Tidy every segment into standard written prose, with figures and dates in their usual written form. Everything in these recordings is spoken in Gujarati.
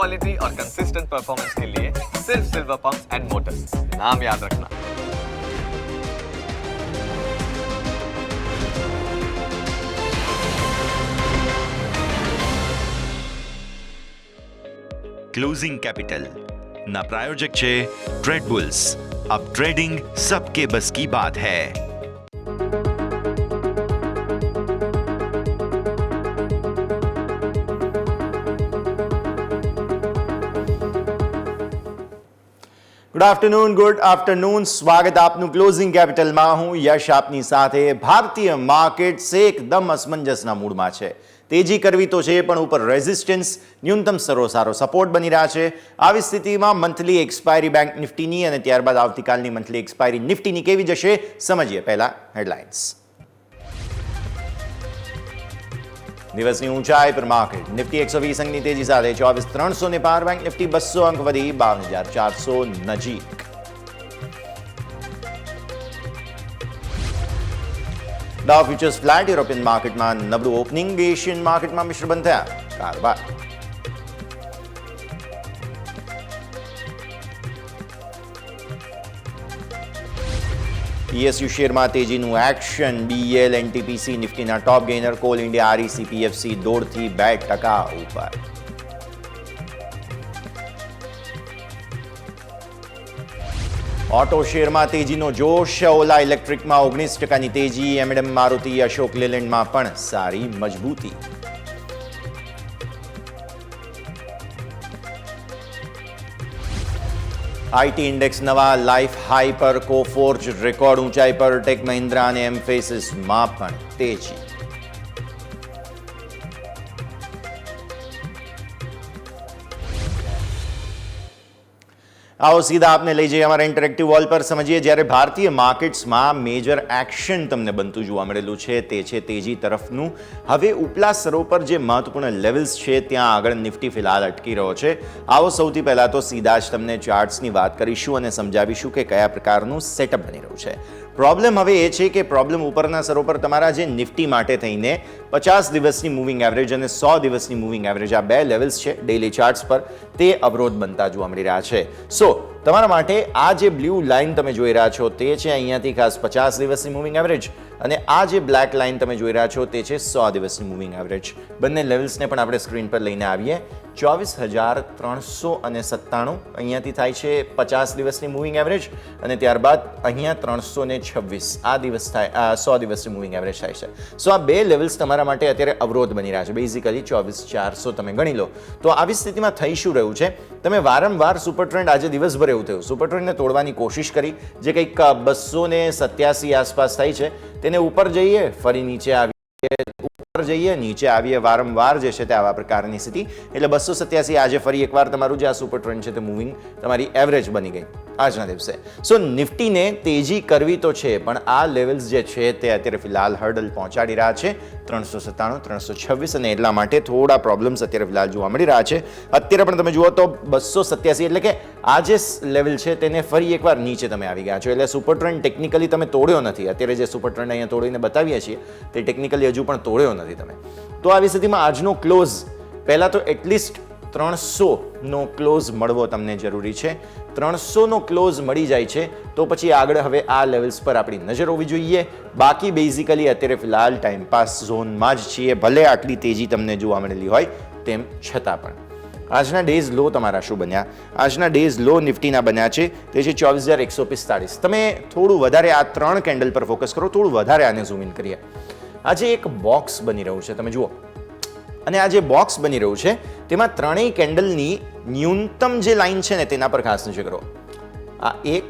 क्वालिटी और कंसिस्टेंट परफॉर्मेंस के लिए सिर्फ सिल्वर पंप्स एंड मोटर्स, नाम याद रखना। ક્લોઝિંગ કેપિટલ ના પ્રાયોજક છે ટ્રેડબુલ્સ. अब ट्रेडिंग सबके बस की बात है. Good afternoon. સ્વાગત આપનું ક્લોઝિંગ કેપિટલમાં. હું યશ આપની સાથે. ભારતીય માર્કેટ્સ એકદમ અસમંજસના મૂડમાં છે. તેજી કરવી તો છે, પણ ઉપર રેઝિસ્ટન્સ, ન્યૂનતમ સ્તરો સારો સપોર્ટ બની રહ્યા છે. આવી સ્થિતિમાં મંથલી એક્સપાયરી બેંક નિફ્ટીની અને ત્યારબાદ આવતીકાલની મંથલી એક્સપાયરી નિફ્ટીની કેવી જશે સમજીએ. પહેલા હેડલાઇન્સ. દિવસની ઊંચાઈ પર માર્કેટ નિફ્ટી 120 અંકની તેજી સાથે 24,300 ને પાર. બેંક નિફ્ટી 200 અંક વધી 52,400 નજીક. ડાઉ ફ્યુચર્સ ફ્લેટ. યુરોપિયન માર્કેટમાં નબળું ઓપનિંગ. એશિયન માર્કેટમાં મિશ્ર બંધ થયા કારવાર. પીએસયુ શેરમાં તેજીનું એક્શન. બીએલ, એનટીપીસી નિફ્ટીના ટોપ ગેઇનર. કોલ ઇન્ડિયા, આરઈસી, પીએફસી દોઢથી 2% ઉપર. ઓટો શેરમાં તેજીનો જોશ. ઓલા ઇલેક્ટ્રિકમાં 19%ની તેજી. એમએડએમ, મારુતિ, અશોક લેલેન્ડમાં પણ સારી મજબૂતી. આઈટી ઇન્ડેક્સ નવા લાઈફ હાઈ પર. કોફોર્જ રેકોર્ડ ઊંચાઈ પર. ટેક મહિન્દ્રા અને એમ્ફેસિસમાં પણ તેજી. આવો સીધા આપને લઈ જઈએ અમારા ઇન્ટરેક્ટિવ વોલ પર. સમજીએ જ્યારે ભારતીય માર્કેટ્સમાં મેજર એક્શન તમને બનતું જોવા મળેલું છે તે છે તેજી તરફનું. હવે ઉપલા સ્તરો પર જે મહત્વપૂર્ણ લેવલ્સ છે ત્યાં આગળ નિફ્ટી ફિલહાલ અટકી રહ્યો છે. આવો સૌથી પહેલાં તો સીધા જ તમને ચાર્ટ્સની વાત કરીશું અને સમજાવીશું કે કયા પ્રકારનું સેટઅપ બની રહ્યું છે. પ્રોબ્લેમ હવે એ છે કે પ્રોબ્લેમ ઉપરના સ્તરો પર તમારા જે નિફ્ટી માટે થઈને 50 દિવસની મૂવિંગ એવરેજ અને 100 દિવસની મૂવિંગ એવરેજ, આ બે લેવલ્સ છે ડેઇલી ચાર્ટ્સ પર, તે અવરોધ બનતા જોવા મળી રહ્યા છે. તમારા માટે આ જે બ્લુ લાઇન તમે જોઈ રહ્યા છો તે છે અહીંયાથી ખાસ 50 દિવસની મૂવિંગ એવરેજ, અને આ જે બ્લેક લાઇન તમે જોઈ રહ્યા છો તે છે 100 દિવસની મૂવિંગ એવરેજ. બંને લેવલ્સને પણ આપણે સ્ક્રીન પર લઈને આવીએ. 24,397 અહીંયાથી થાય છે 50 દિવસની મૂવિંગ એવરેજ, અને ત્યારબાદ અહીંયા 326 આ દિવસ થાય 100 દિવસની મૂવિંગ એવરેજ થાય છે. આ બે લેવલ્સ તમારા માટે અત્યારે અવરોધ બની રહ્યા છે. બેઝિકલી 24,400 તમે ગણી લો. તો આવી સ્થિતિમાં થઈ શું રહ્યું છે, તમે વારંવાર સુપર ટ્રેન્ડ આજે દિવસભર એવું થયું સુપર ટ્રેન્ડને તોડવાની કોશિશ કરી, જે કંઈક 287 આસપાસ થાય છે, તેને ઉપર જઈએ ફરી નીચે આવીએ, ઉપર જઈએ નીચે આવીએ, વારંવાર જે છે તે આવા પ્રકારની સ્થિતિ. એટલે 287 આજે ફરી એકવાર તમારું જે આ સુપર ટ્રેન્ડ છે તે મૂવિંગ તમારી એવરેજ બની ગઈ આજના દિવસે. નિફ્ટીને તેજી કરવી તો છે, પણ આ લેવલ્સ જે છે તે અત્યારે ફિલહાલ હર્ડલ પહોંચાડી રહ્યા છે 397, 326, અને એટલા માટે થોડા પ્રોબ્લેમ્સ અત્યારે ફિલહાલ જોવા મળી રહ્યા છે. અત્યારે પણ તમે જુઓ તો 287 એટલે કે આ જે લેવલ છે તેને ફરી એકવાર નીચે તમે આવી ગયા છો. એટલે સુપર ટ્રેન્ડ ટેકનિકલી તમે તોડ્યો નથી. અત્યારે જે સુપર ટ્રેન્ડ અહીંયા તોડીને બતાવીએ છીએ તે ટેકનિકલી હજુ પણ તોડ્યો નથી તમે. તો આવી સ્થિતિમાં આજનો ક્લોઝ પહેલાં તો એટલીસ્ટ 300નો ક્લોઝ મળવો તમને જરૂરી છે. 300નો ક્લોઝ મળી જાય છે તો પછી આગળ હવે આ લેવલ્સ પર આપણી નજર હોવી જોઈએ. બાકી બેઝિકલી અત્યારે ફિલહાલ ટાઈમપાસ ઝોનમાં જ છીએ, ભલે આટલી તેજી તમને જોવા મળેલી હોય તેમ છતાં પણ. આજના ડેઝ લો તમારા શું બન્યા? આજના ડેઝ લો નિફ્ટીના બન્યા છે તે છે 24,145. તમે થોડું વધારે આ 3 કેન્ડલ પર ફોકસ કરો, થોડું વધારે આને ઝૂમ ઇન કરીએ. આજે એક બોક્સ બની રહ્યું છે તમે જુઓ, અને આ જે બોક્સ બની રહ્યું છે તેમાં ત્રણેય કેન્ડલની ન્યૂનતમ જે લાઇન છે ને તેના પર ખાસ નજર કરો. આ એક,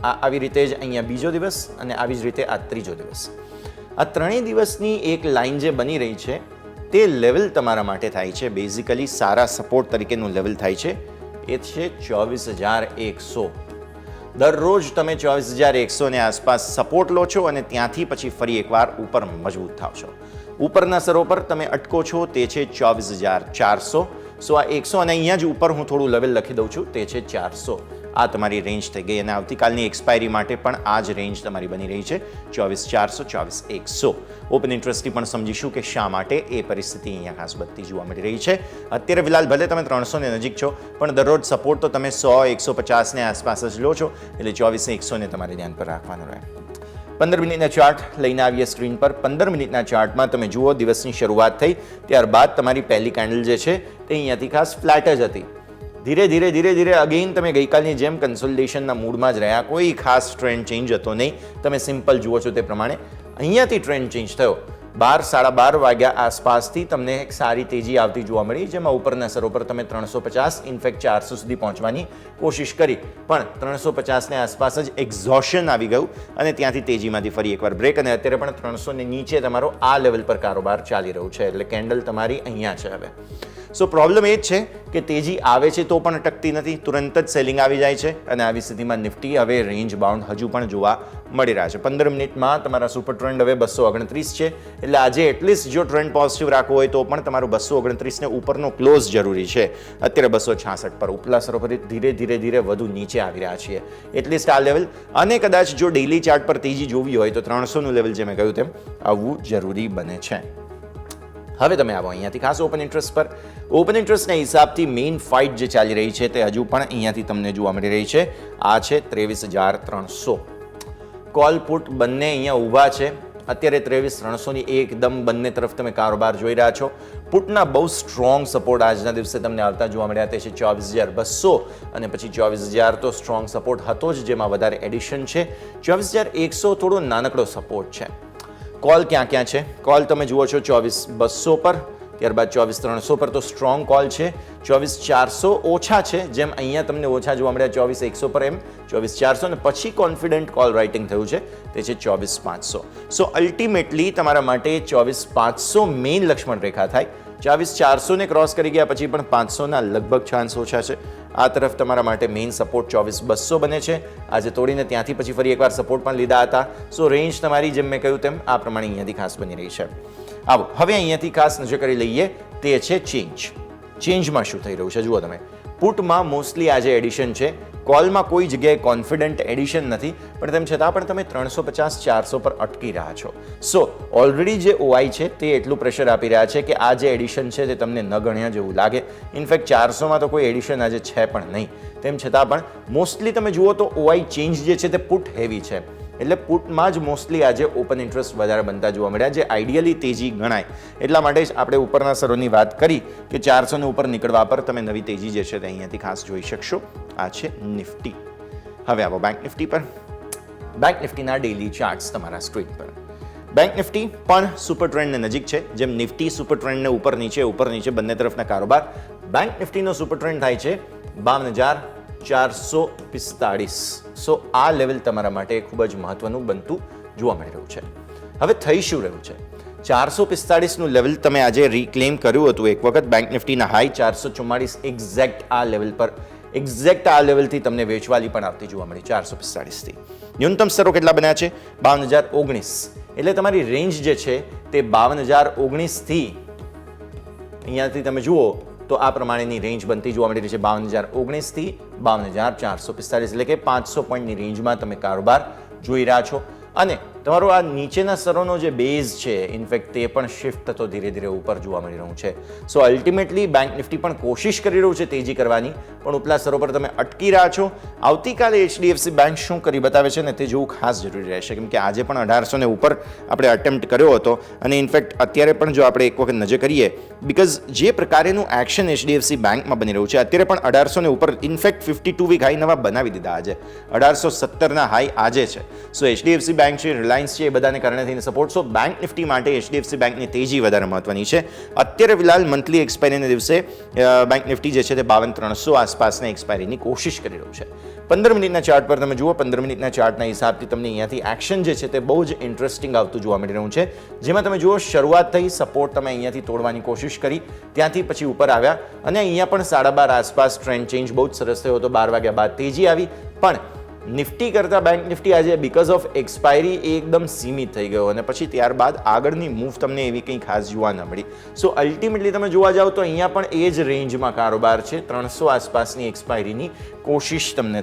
આ આવી રીતે જ અહીંયા બીજો દિવસ, અને આવી જ રીતે આ ત્રીજો દિવસ. આ ત્રણેય દિવસની એક લાઇન જે બની રહી છે તે લેવલ તમારા માટે થાય છે બેઝિકલી સારા સપોર્ટ તરીકેનું લેવલ થાય છે. એ છે 24,100. દરરોજ તમે 24,100 ની આસપાસ સપોર્ટ લો છો અને ત્યાંથી પછી ફરી એકવાર ઉપર મજબૂત થાવ છો. ઉપરના સ્તરો પર તમે અટકો છો તે છે 24,400. આ 100, અને અહીંયા જ ઉપર હું થોડું લેવલ લખી દઉં છું તે છે 400. આ તમારી રેન્જ થઈ ગઈ અને આવતીકાલની એક્સપાયરી માટે પણ આ જ રેન્જ તમારી બની રહી છે 24,400 24,100. ઓપન ઇન્ટરેસ્ટથી પણ સમજીશું કે શા માટે એ પરિસ્થિતિ અહીંયા ખાસ બનતી જોવા મળી રહી છે. અત્યારે ફિલહાલ ભલે તમે 300 ને નજીક છો પણ દરરોજ સપોર્ટ તો તમે 100 150 ને આસપાસ જ લો છો એટલે 24,100 ને તમારે ધ્યાન પર રાખવાનું રહે. 15 મિનિટના ચાર્ટ લઈને આવીએ સ્ક્રીન પર. 15 મિનિટના ચાર્ટમાં તમે જુઓ દિવસની શરૂઆત થઈ ત્યારબાદ તમારી પહેલી કેન્ડલ જે છે તે અહીંયાથી ખાસ ફ્લેટ જ હતી. ધીરે ધીરે અગેઇન તમે ગઈકાલની જેમ કન્સોલિડેશનના મૂડમાં જ રહ્યા. કોઈ ખાસ ટ્રેન્ડ ચેન્જ હતો નહીં. તમે સિમ્પલ જુઓ છો તે પ્રમાણે અહીંયાથી ટ્રેન્ડ ચેન્જ થયો. 12-12:30 વાગ્યા આસપાસથી તમને એક સારી તેજી આવતી જોવા મળી, જેમાં ઉપરના સરો પર તમે 350 ઇનફેક્ટ 400 સુધી પહોંચવાની કોશિશ કરી, પણ 350 ને આસપાસ જ એક્ઝોશન આવી ગયું અને ત્યાંથી તેજીમાંથી ફરી એકવાર બ્રેક અને અત્યારે પણ 300 ને નીચે તમારો આ લેવલ પર કારોબાર ચાલી રહ્યું છે. એટલે કેન્ડલ તમારી અહીંયા છે હવે. સો પ્રોબ્લેમ એ જ છે કે તેજી આવે છે તો પણ ટકતી નથી, તુરંત જ સેલિંગ આવી જાય છે અને આવી સ્થિતિમાં નિફ્ટી હવે રેન્જ બાઉન્ડ હજુ પણ જોવા મળી રહ્યા છે. 15 મિનિટમાં તમારા સુપર ટ્રેન્ડ હવે 229 છે, એટલે આજે એટલીસ્ટ જો ટ્રેન્ડ પોઝિટિવ રાખવો હોય તો પણ તમારું 229 ને ઉપરનો ક્લોઝ જરૂરી છે. અત્યારે 266 પર ઉપલા સરો પર ધીરે વધુ નીચે આવી રહ્યા છીએ, એટલીસ્ટ આ લેવલ. અને કદાચ જો ડેઇલી ચાર્ટ પર તેજી જોવી હોય તો 300 નું લેવલ જે મેં કહ્યું તેમ આવવું જરૂરી બને છે. હવે તમે આવો અહીંયાથી ખાસ ઓપન ઇન્ટરેસ્ટ પર. ઓપન ઇન્ટરેસ્ટના હિસાબથી મેઇન ફાઇટ જે ચાલી રહી છે તે હજુ પણ અહીંયાથી તમને જોવા મળી રહી છે. આ છે 23,300. કોલ પુટ બંને અહીંયા ઊભા છે. અત્યારે 23,300ની એકદમ બંને તરફ તમે કારોબાર જોઈ રહ્યા છો. પુટના બહુ સ્ટ્રોંગ સપોર્ટ આજના દિવસે તમને આવતા જોવા મળ્યા તે છે 24,200 અને પછી 24,000 તો સ્ટ્રોંગ સપોર્ટ હતો જ, જેમાં વધારે એડિશન છે. 24,100 થોડો નાનકડો સપોર્ટ છે. કોલ ક્યાં છે? કોલ તમે જુઓ છો 24,200 પર, ત્યારબાદ 24,300 પર તો સ્ટ્રોંગ કોલ છે. 24,400 ઓછા છે, જેમ અહીંયા તમને ઓછા જોવા મળ્યા 24,100 પર, એમ 24,400 અને પછી કોન્ફિડન્ટ કોલ રાઇટિંગ થયું છે તે છે 24,500. સો અલ્ટિમેટલી તમારા માટે 24,500 મેઇન લક્ષ્મણ રેખા થાય. 24,400 ને ક્રોસ કરી ગયા પછી પણ 500ના લગભગ ચાન્સ ઓછા છે. આ તરફ તમારા માટે મેઇન સપોર્ટ 24,200 બને છે. આજે તોડીને ત્યાંથી પછી ફરી એકવાર સપોર્ટ પણ લીધા હતા. સો રેન્જ તમારી જેમ મેં કહ્યું તેમ આ પ્રમાણે અહીંયાથી ખાસ બની રહી છે. આવો હવે અહીંયાથી ખાસ નજર કરી લઈએ તે છે ચેન્જ. ચેન્જમાં શું થઈ રહ્યું છે જુઓ તમે. પુટમાં મોસ્ટલી આજે એડિશન છે. કોલમાં કોઈ જગ્યાએ કોન્ફિડન્ટ એડિશન નથી, પણ તેમ છતાં પણ તમે 350-400 પર અટકી રહ્યા છો. સો ઓલરેડી જે ઓઆઈ છે તે એટલું પ્રેશર આપી રહ્યા છે કે આ જે એડિશન છે તે તમને ન ગણ્યા જેવું લાગે. ઇનફેક્ટ 400માં તો કોઈ એડિશન આજે છે પણ નહીં. તેમ છતાં પણ મોસ્ટલી તમે જુઓ તો ઓઆઈ ચેન્જ જે છે તે પુટ હેવી છે, એટલે પુટમાં જ મોસ્ટલી આજે ઓપન ઇન્ટરેસ્ટ વધારે બનતા જોવા મળ્યા, જે આઈડિયલી તેજી ગણાય. એટલા માટે જ આપણે ઉપરના સરોની વાત કરી કે 400 ને ઉપર નીકળવા પર તમે નવી તેજી જે છે તે અહીંયાથી ખાસ જોઈ શકશો. આ છે નિફ્ટી. હવે આવો બેંક નિફ્ટી પર. બેંક નિફ્ટીના ડેઇલી ચાર્ટ્સ તમારા સ્ક્રીન પર. બેંક નિફ્ટી પણ સુપર ટ્રેન્ડને નજીક છે, જેમ નિફ્ટી સુપર ટ્રેન્ડને ઉપર નીચે બંને તરફના કારોબાર. બેંક નિફ્ટીનો સુપર ટ્રેન્ડ થાય છે 52,445. સો આ લેવલ તમારા માટે ખૂબ જ મહત્વનું બનતું જોવા મળી રહ્યું છે. હવે થઈ શું રહ્યું છે? 445નું લેવલ તમે આજે રીક્લેમ કર્યું હતું એક વખત. બેંક નિફ્ટીના હાઈ 444 એક્ઝેક્ટ આ લેવલ પર, એક્ઝેક્ટ આ લેવલથી તમને વેચવાલી પણ આવતી જોવા મળી 445થી. ન્યૂનતમ સ્તરો કેટલા બન્યા છે? 52,019. એટલે તમારી રેન્જ જે છે તે 52,019થી અહીંયાથી તમે જુઓ તો આ પ્રમાણેની રેન્જ બનતી જોવા મળી રહી છે. 52,019થી 52,445, એટલે કે 500 પોઈન્ટની રેન્જમાં તમે કારોબાર જોઈ રહ્યા છો. અને તમારો આ નીચેના સ્તરોનો જે બેઝ છે ઇનફેક્ટ તે પણ શિફ્ટ થતો ધીરે ઉપર જોવા મળી રહ્યું છે. સો અલ્ટિમેટલી બેંક નિફ્ટી પણ કોશિશ કરી રહ્યું છે તેજી કરવાની, પણ ઉપલા સ્તરો પર તમે અટકી રહ્યા છો. આવતીકાલે HDFC બેંક શું કરી બતાવે છે ને તે જોવું ખાસ જરૂરી રહેશે, કેમ કે આજે પણ 1800 ને ઉપર આપણે અટેમ્પ્ટ કર્યો હતો અને ઇનફેક્ટ અત્યારે પણ જો આપણે એક વખત નજર કરીએ, બીકોઝ જે પ્રકારેનું એક્શન HDFC બેંકમાં બની રહ્યું છે અત્યારે પણ 1800 ને ઉપર, ઇનફેક્ટ 52 વીક હાઈ નવા બનાવી દીધા આજે. 1817ના હાઈ આજે છે. સો HDFC બેંક છે, રિલાયન્સ છે, એ બધાને કારણે થઈને સપોર્ટ. સો બેંક નિફ્ટી માટે HDFC બેંકની તેજી વધારે મહત્વની છે. અત્યારે ફિલહાલ મંથલી એક્સપાયરીના દિવસે બેંક નિફ્ટી જે છે તે 52,300 આસપાસના એક્સપાયરીની કોશિશ કરી રહ્યું છે. 15 મિનિટના ચાર્ટ પર તમે જુઓ. 15 મિનિટના ચાર્ટના હિસાબથી તમને અહીંયાથી એક્શન જે છે તે બહુ જ ઇન્ટરેસ્ટિંગ આવતું જોવા મળી રહ્યું છે, જેમાં તમે જુઓ શરૂઆત થઈ, સપોર્ટ તમે અહીંયાથી તોડવાની કોશિશ કરી, ત્યાંથી પછી ઉપર આવ્યા અને અહીંયા પણ 12:30 આસપાસ ટ્રેન્ડ ચેન્જ બહુ જ સરસ થયો હતો. 12 વાગ્યા બાદ તેજી આવી, પણ નિફ્ટી કરતાં બેંક નિફ્ટી આજે બીકોઝ ઓફ એક્સપાયરી એકદમ સીમિત થઈ ગયો અને પછી ત્યારબાદ આગળની મૂવ તમને એવી કંઈ ખાસ જોવા ન મળી. સો અલ્ટિમેટલી તમે જોવા જાઓ તો અહીંયા પણ એ જ રેન્જમાં કારોબાર છે, 300 આસપાસની એક્સપાયરીની કોશિશ તમને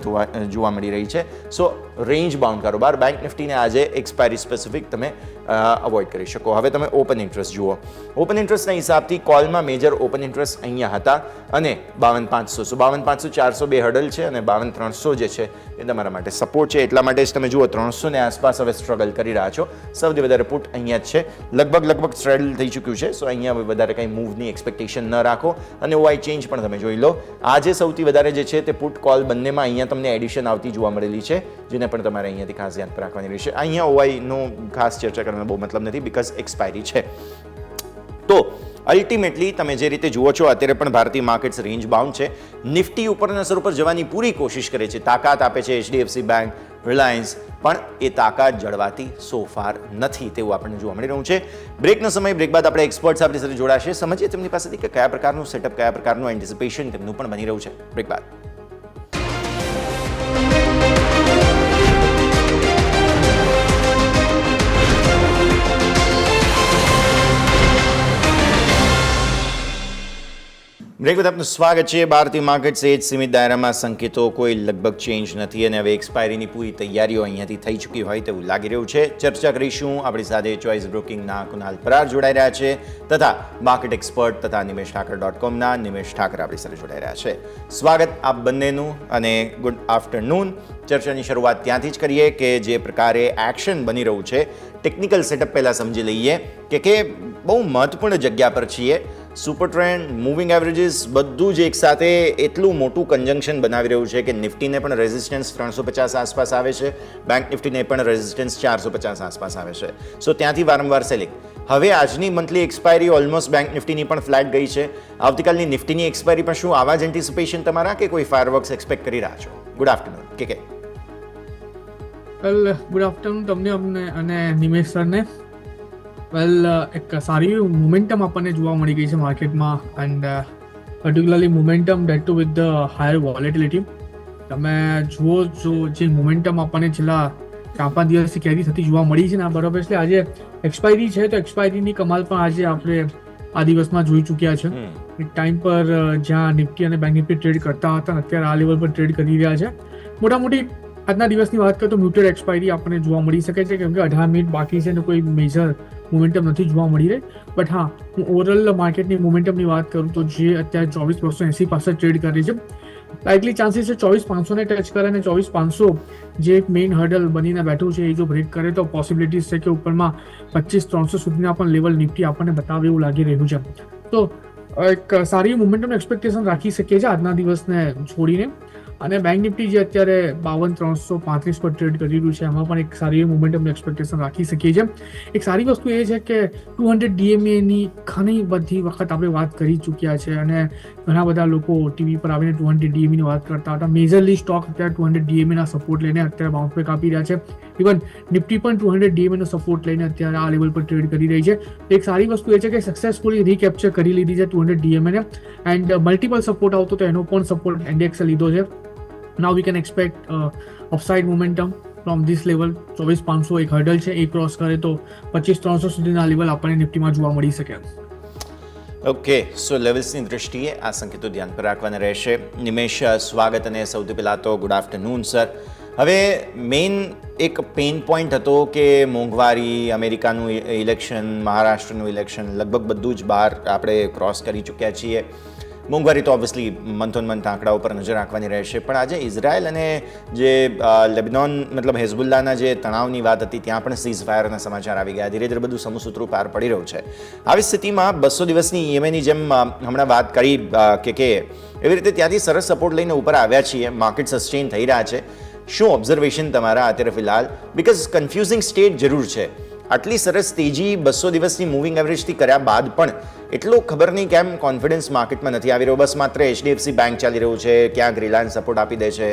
જોવા મળી રહી છે. સો રેન્જ બાઉન્ડ કારોબાર બેંક નિફ્ટીને આજે એક્સપાયરી સ્પેસિફિક તમે અવોઇડ કરી શકો. હવે તમે ઓપન ઇન્ટરેસ્ટ જુઓ. ઓપન ઇન્ટરેસ્ટના હિસાબથી કોલમાં મેજર ઓપન ઇન્ટરેસ્ટ અહીંયા હતા અને 52,500. સો 52,500 402 હર્ડલ છે અને 52,300 જે છે એ તમારા માટે સપોર્ટ છે. એટલા માટે જ તમે જુઓ 300 ને આસપાસ હવે સ્ટ્રગલ કરી રહ્યા છો. સૌથી વધારે પુટ અહીંયા જ છે, લગભગ સ્ટ્રેડલ થઈ ચૂક્યું છે. સો અહીંયા વધારે કંઈ મૂવની એક્સપેક્ટેશન ન રાખો અને ઓઆઈ ચેન્જ પણ તમે જોઈ લો. આજે સૌથી વધારે જે છે તે પુટ કોલ બંનેમાં અહીંયા તમને એડિશન આવતી જોવા મળેલી છે, જેને પણ તમારે અહીંયાથી ખાસ ધ્યાન રાખવાની રહેશે. અહીંયા ઓઆઈનો ખાસ ચર્ચા કરવાનો બહુ મતલબ નથી બીકોઝ એક્સપાયરી છે. તો અલ્ટિમેટલી તમે જે રીતે જુઓ છો અત્યારે પણ ભારતીય માર્કેટ્સ રેન્જ બાઉન્ડ છે. નિફ્ટી ઉપરના સ્તર ઉપર જવાની પૂરી કોશિશ કરે છે, તાકાત આપે છે HDFC બેંક, રિલાયન્સ, પણ એ તાકાત જળવાતી સો ફાર નથી તેવું આપણને જોવા મળી રહ્યું છે. બ્રેકનો સમય, બ્રેક બાદ આપણે એક્સપર્ટ્સ આપણી સાથે જોડાશે, સમજીએ તેમની પાસેથી કે કયા પ્રકારનું સેટઅપ, કયા પ્રકારનું એન્ટિસિપેશન તેમનું પણ બની રહ્યું છે. બ્રેક બાદ બ્રેક બાદ આપનું સ્વાગત છે. ભારતીય માર્કેટ્સ એ જ સીમિત દાયરામાં, સંકેતો કોઈ લગભગ ચેન્જ નથી અને હવે એક્સપાયરીની પૂરી તૈયારીઓ અહીંયાથી થઈ ચૂકી હોય તેવું લાગી રહ્યું છે. ચર્ચા કરીશું. આપણી સાથે ચોઇસ બ્રોકિંગના કુનાલ પરાર જોડાઈ રહ્યા છે તથા માર્કેટ એક્સપર્ટ તથા nimeshthakar.com ના નિમેશ ઠાકર આપણી સાથે જોડાઈ રહ્યા છે. સ્વાગત આપ બંનેનું અને ગુડ આફ્ટરનૂન. ચર્ચાની શરૂઆત ત્યાંથી જ કરીએ કે જે પ્રકારે એક્શન બની રહ્યું છે. ટેકનિકલ સેટઅપ પહેલાં સમજી લઈએ કે બહુ મહત્વપૂર્ણ જગ્યા પર છીએ. સુપર ટ્રેન્ડ, મૂવિંગ એવરેજીસ બધું જ એકસાથે એટલું મોટું કન્જંક્શન બનાવી રહ્યું છે કે નિફ્ટીને પણ રેઝિસ્ટન્સ 350 આસપાસ આવે છે, બેંક નિફ્ટીને પણ રેઝિસ્ટન્સ 450 આસપાસ આવે છે. સો ત્યાંથી વારંવાર સેલિંગ. હવે આજની મંથલી એક્સપાયરી ઓલમોસ્ટ બેંક નિફ્ટીની પણ ફ્લેટ ગઈ છે. આવતીકાલની નિફ્ટીની એક્સપાયરી પણ શું આવા જ એન્ટિસિપેશન તમારા કે કોઈ ફાયરવર્ક્સ એક્સપેક્ટ કરી રહ્યા છો? ગુડ આફ્ટરનૂન કે વેલ ગુડ આફ્ટરનૂન તમને અમને અને નિમેશ સરને. વેલ એક સારી મોમેન્ટમ આપણને જોવા મળી ગઈ છે માર્કેટમાં and particularly momentum that too with the higher volatility. તમે જુઓ જો જે મોમેન્ટમ આપણને છેલ્લા 4-5 દિવસથી કેરી થતી જોવા મળી છે ને બરાબર, એટલે આજે એક્સપાયરી છે તો એક્સપાયરીની કમાલ પણ આજે આપણે આ દિવસમાં જોઈ ચૂક્યા છે. એક ટાઈમ પર જ્યાં નિફ્ટી અને બેંક નિફ્ટી ટ્રેડ કરતા હતા અત્યારે આ લેવલ પર ટ્રેડ કરી રહ્યા છે. મોટામોટી આજના દિવસની વાત કરીએ તો મ્યુટેડ એક્સપાયરી આપણને જોવા મળી શકે છે કેમ કે 18 મિનિટ બાકી છે અને કોઈ મેજર મોમેન્ટમ નથી જોવા મળી રહી. બટ હા, હું ઓવરઓલ માર્કેટની મોમેન્ટમની વાત કરું તો જે અત્યારે 24,280 પાસે ટ્રેડ કરી છે, લાઇકલી ચાન્સીસ છે 24,500 ને ટચ કરે અને 24,500 જે એક મેઇન હર્ડલ બનીને બેઠું છે એ જો બ્રેક કરે તો પોસિબિલિટીઝ છે કે ઉપરમાં 25,300 સુધીના પણ લેવલ નિફ્ટી આપણને બતાવે એવું લાગી રહ્યું છે. તો એક સારી મોમેન્ટમ એક્સપેક્ટેશન રાખી શકીએ છીએ આજના દિવસને છોડીને. અને બેંક નિફ્ટી જે અત્યારે 52,335 પર ટ્રેડ કરી રહ્યું છે એમાં પણ એક સારી મોમેન્ટમ એક્સપેક્ટેશન રાખી શકીએ છીએ. એક સારી વસ્તુ એ છે કે 200 DMA ની ઘણી બધી વખત આપણે વાત કરી ચૂક્યા છે અને ઘણા બધા લોકો ટીવી પર આવીને 200 DMA ની વાત કરતા હતા. મેજરલી સ્ટોક અત્યારે 200 DMA ના સપોર્ટ લઈને અત્યારે બાઉન્સ બેક આપી રહ્યા છે. ઇવન નિફ્ટી પણ 200 DMA નો સપોર્ટ લઈને અત્યારે આ લેવલ પર ટ્રેડ કરી રહી છે. એક સારી વસ્તુ એ છે કે સક્સેસફુલી રીકેપ્ચર કરી લીધી છે 200 DMA ને એન્ડ મલ્ટિપલ સપોર્ટ આવતો તો એનો પણ સપોર્ટ ઇન્ડેક્સે લીધો છે. Now we can expect upside momentum from this level. 24,500 એક હર્ડલ છે, એ ક્રોસ કરે તો 25,300 સુધીના લેવલ આપણને નિફ્ટીમાં જોવા મળી શકે. ઓકે, સો લેવલ્સની દૃષ્ટિએ આ સંકેતો ધ્યાન પર રાખવાના રહેશે. નિમેશ, સ્વાગત અને સૌથી પહેલાં તો ગુડ આફ્ટરનૂન સર. હવે મેઇન એક પેઇન પોઈન્ટ હતો કે મોંઘવારી, અમેરિકાનું ઇલેક્શન, મહારાષ્ટ્રનું ઇલેક્શન, લગભગ બધું જ બહાર આપણે ક્રોસ કરી ચૂક્યા છીએ. મોંઘવારી તો ઓબ્વિયસલી મંથ ઓન મંથ આંકડા ઉપર નજર રાખવાની રહેશે, પણ આજે ઇઝરાયલ અને જે લેબનોન મતલબ હેઝબુલ્લાના જે તણાવની વાત હતી ત્યાં પણ સીઝ ફાયરના સમાચાર આવી ગયા. ધીરે ધીરે બધું સમસૂત્રું પાર પડી રહ્યું છે. આવી સ્થિતિમાં 200 દિવસની EMAની જેમ હમણાં વાત કરી કે એવી રીતે ત્યાંથી સરસ સપોર્ટ લઈને ઉપર આવ્યા છીએ, માર્કેટ સસ્ટેન થઈ રહ્યા છે. શું ઓબ્ઝર્વેશન તમારા અત્યારે ફિલહાલ? બીકોઝ કન્ફ્યુઝિંગ સ્ટેટ જરૂર છે. આટલી સરસ તેજી 200 દિવસની મૂવિંગ એવરેજથી કર્યા બાદ પણ એટલો ખબર નહીં કેમ કોન્ફિડન્સ માર્કેટમાં નથી આવી રહ્યો. બસ માત્ર HDFC બેંક ચાલી રહ્યું છે, ક્યાંક રિલાયન્સ સપોર્ટ આપી દે છે.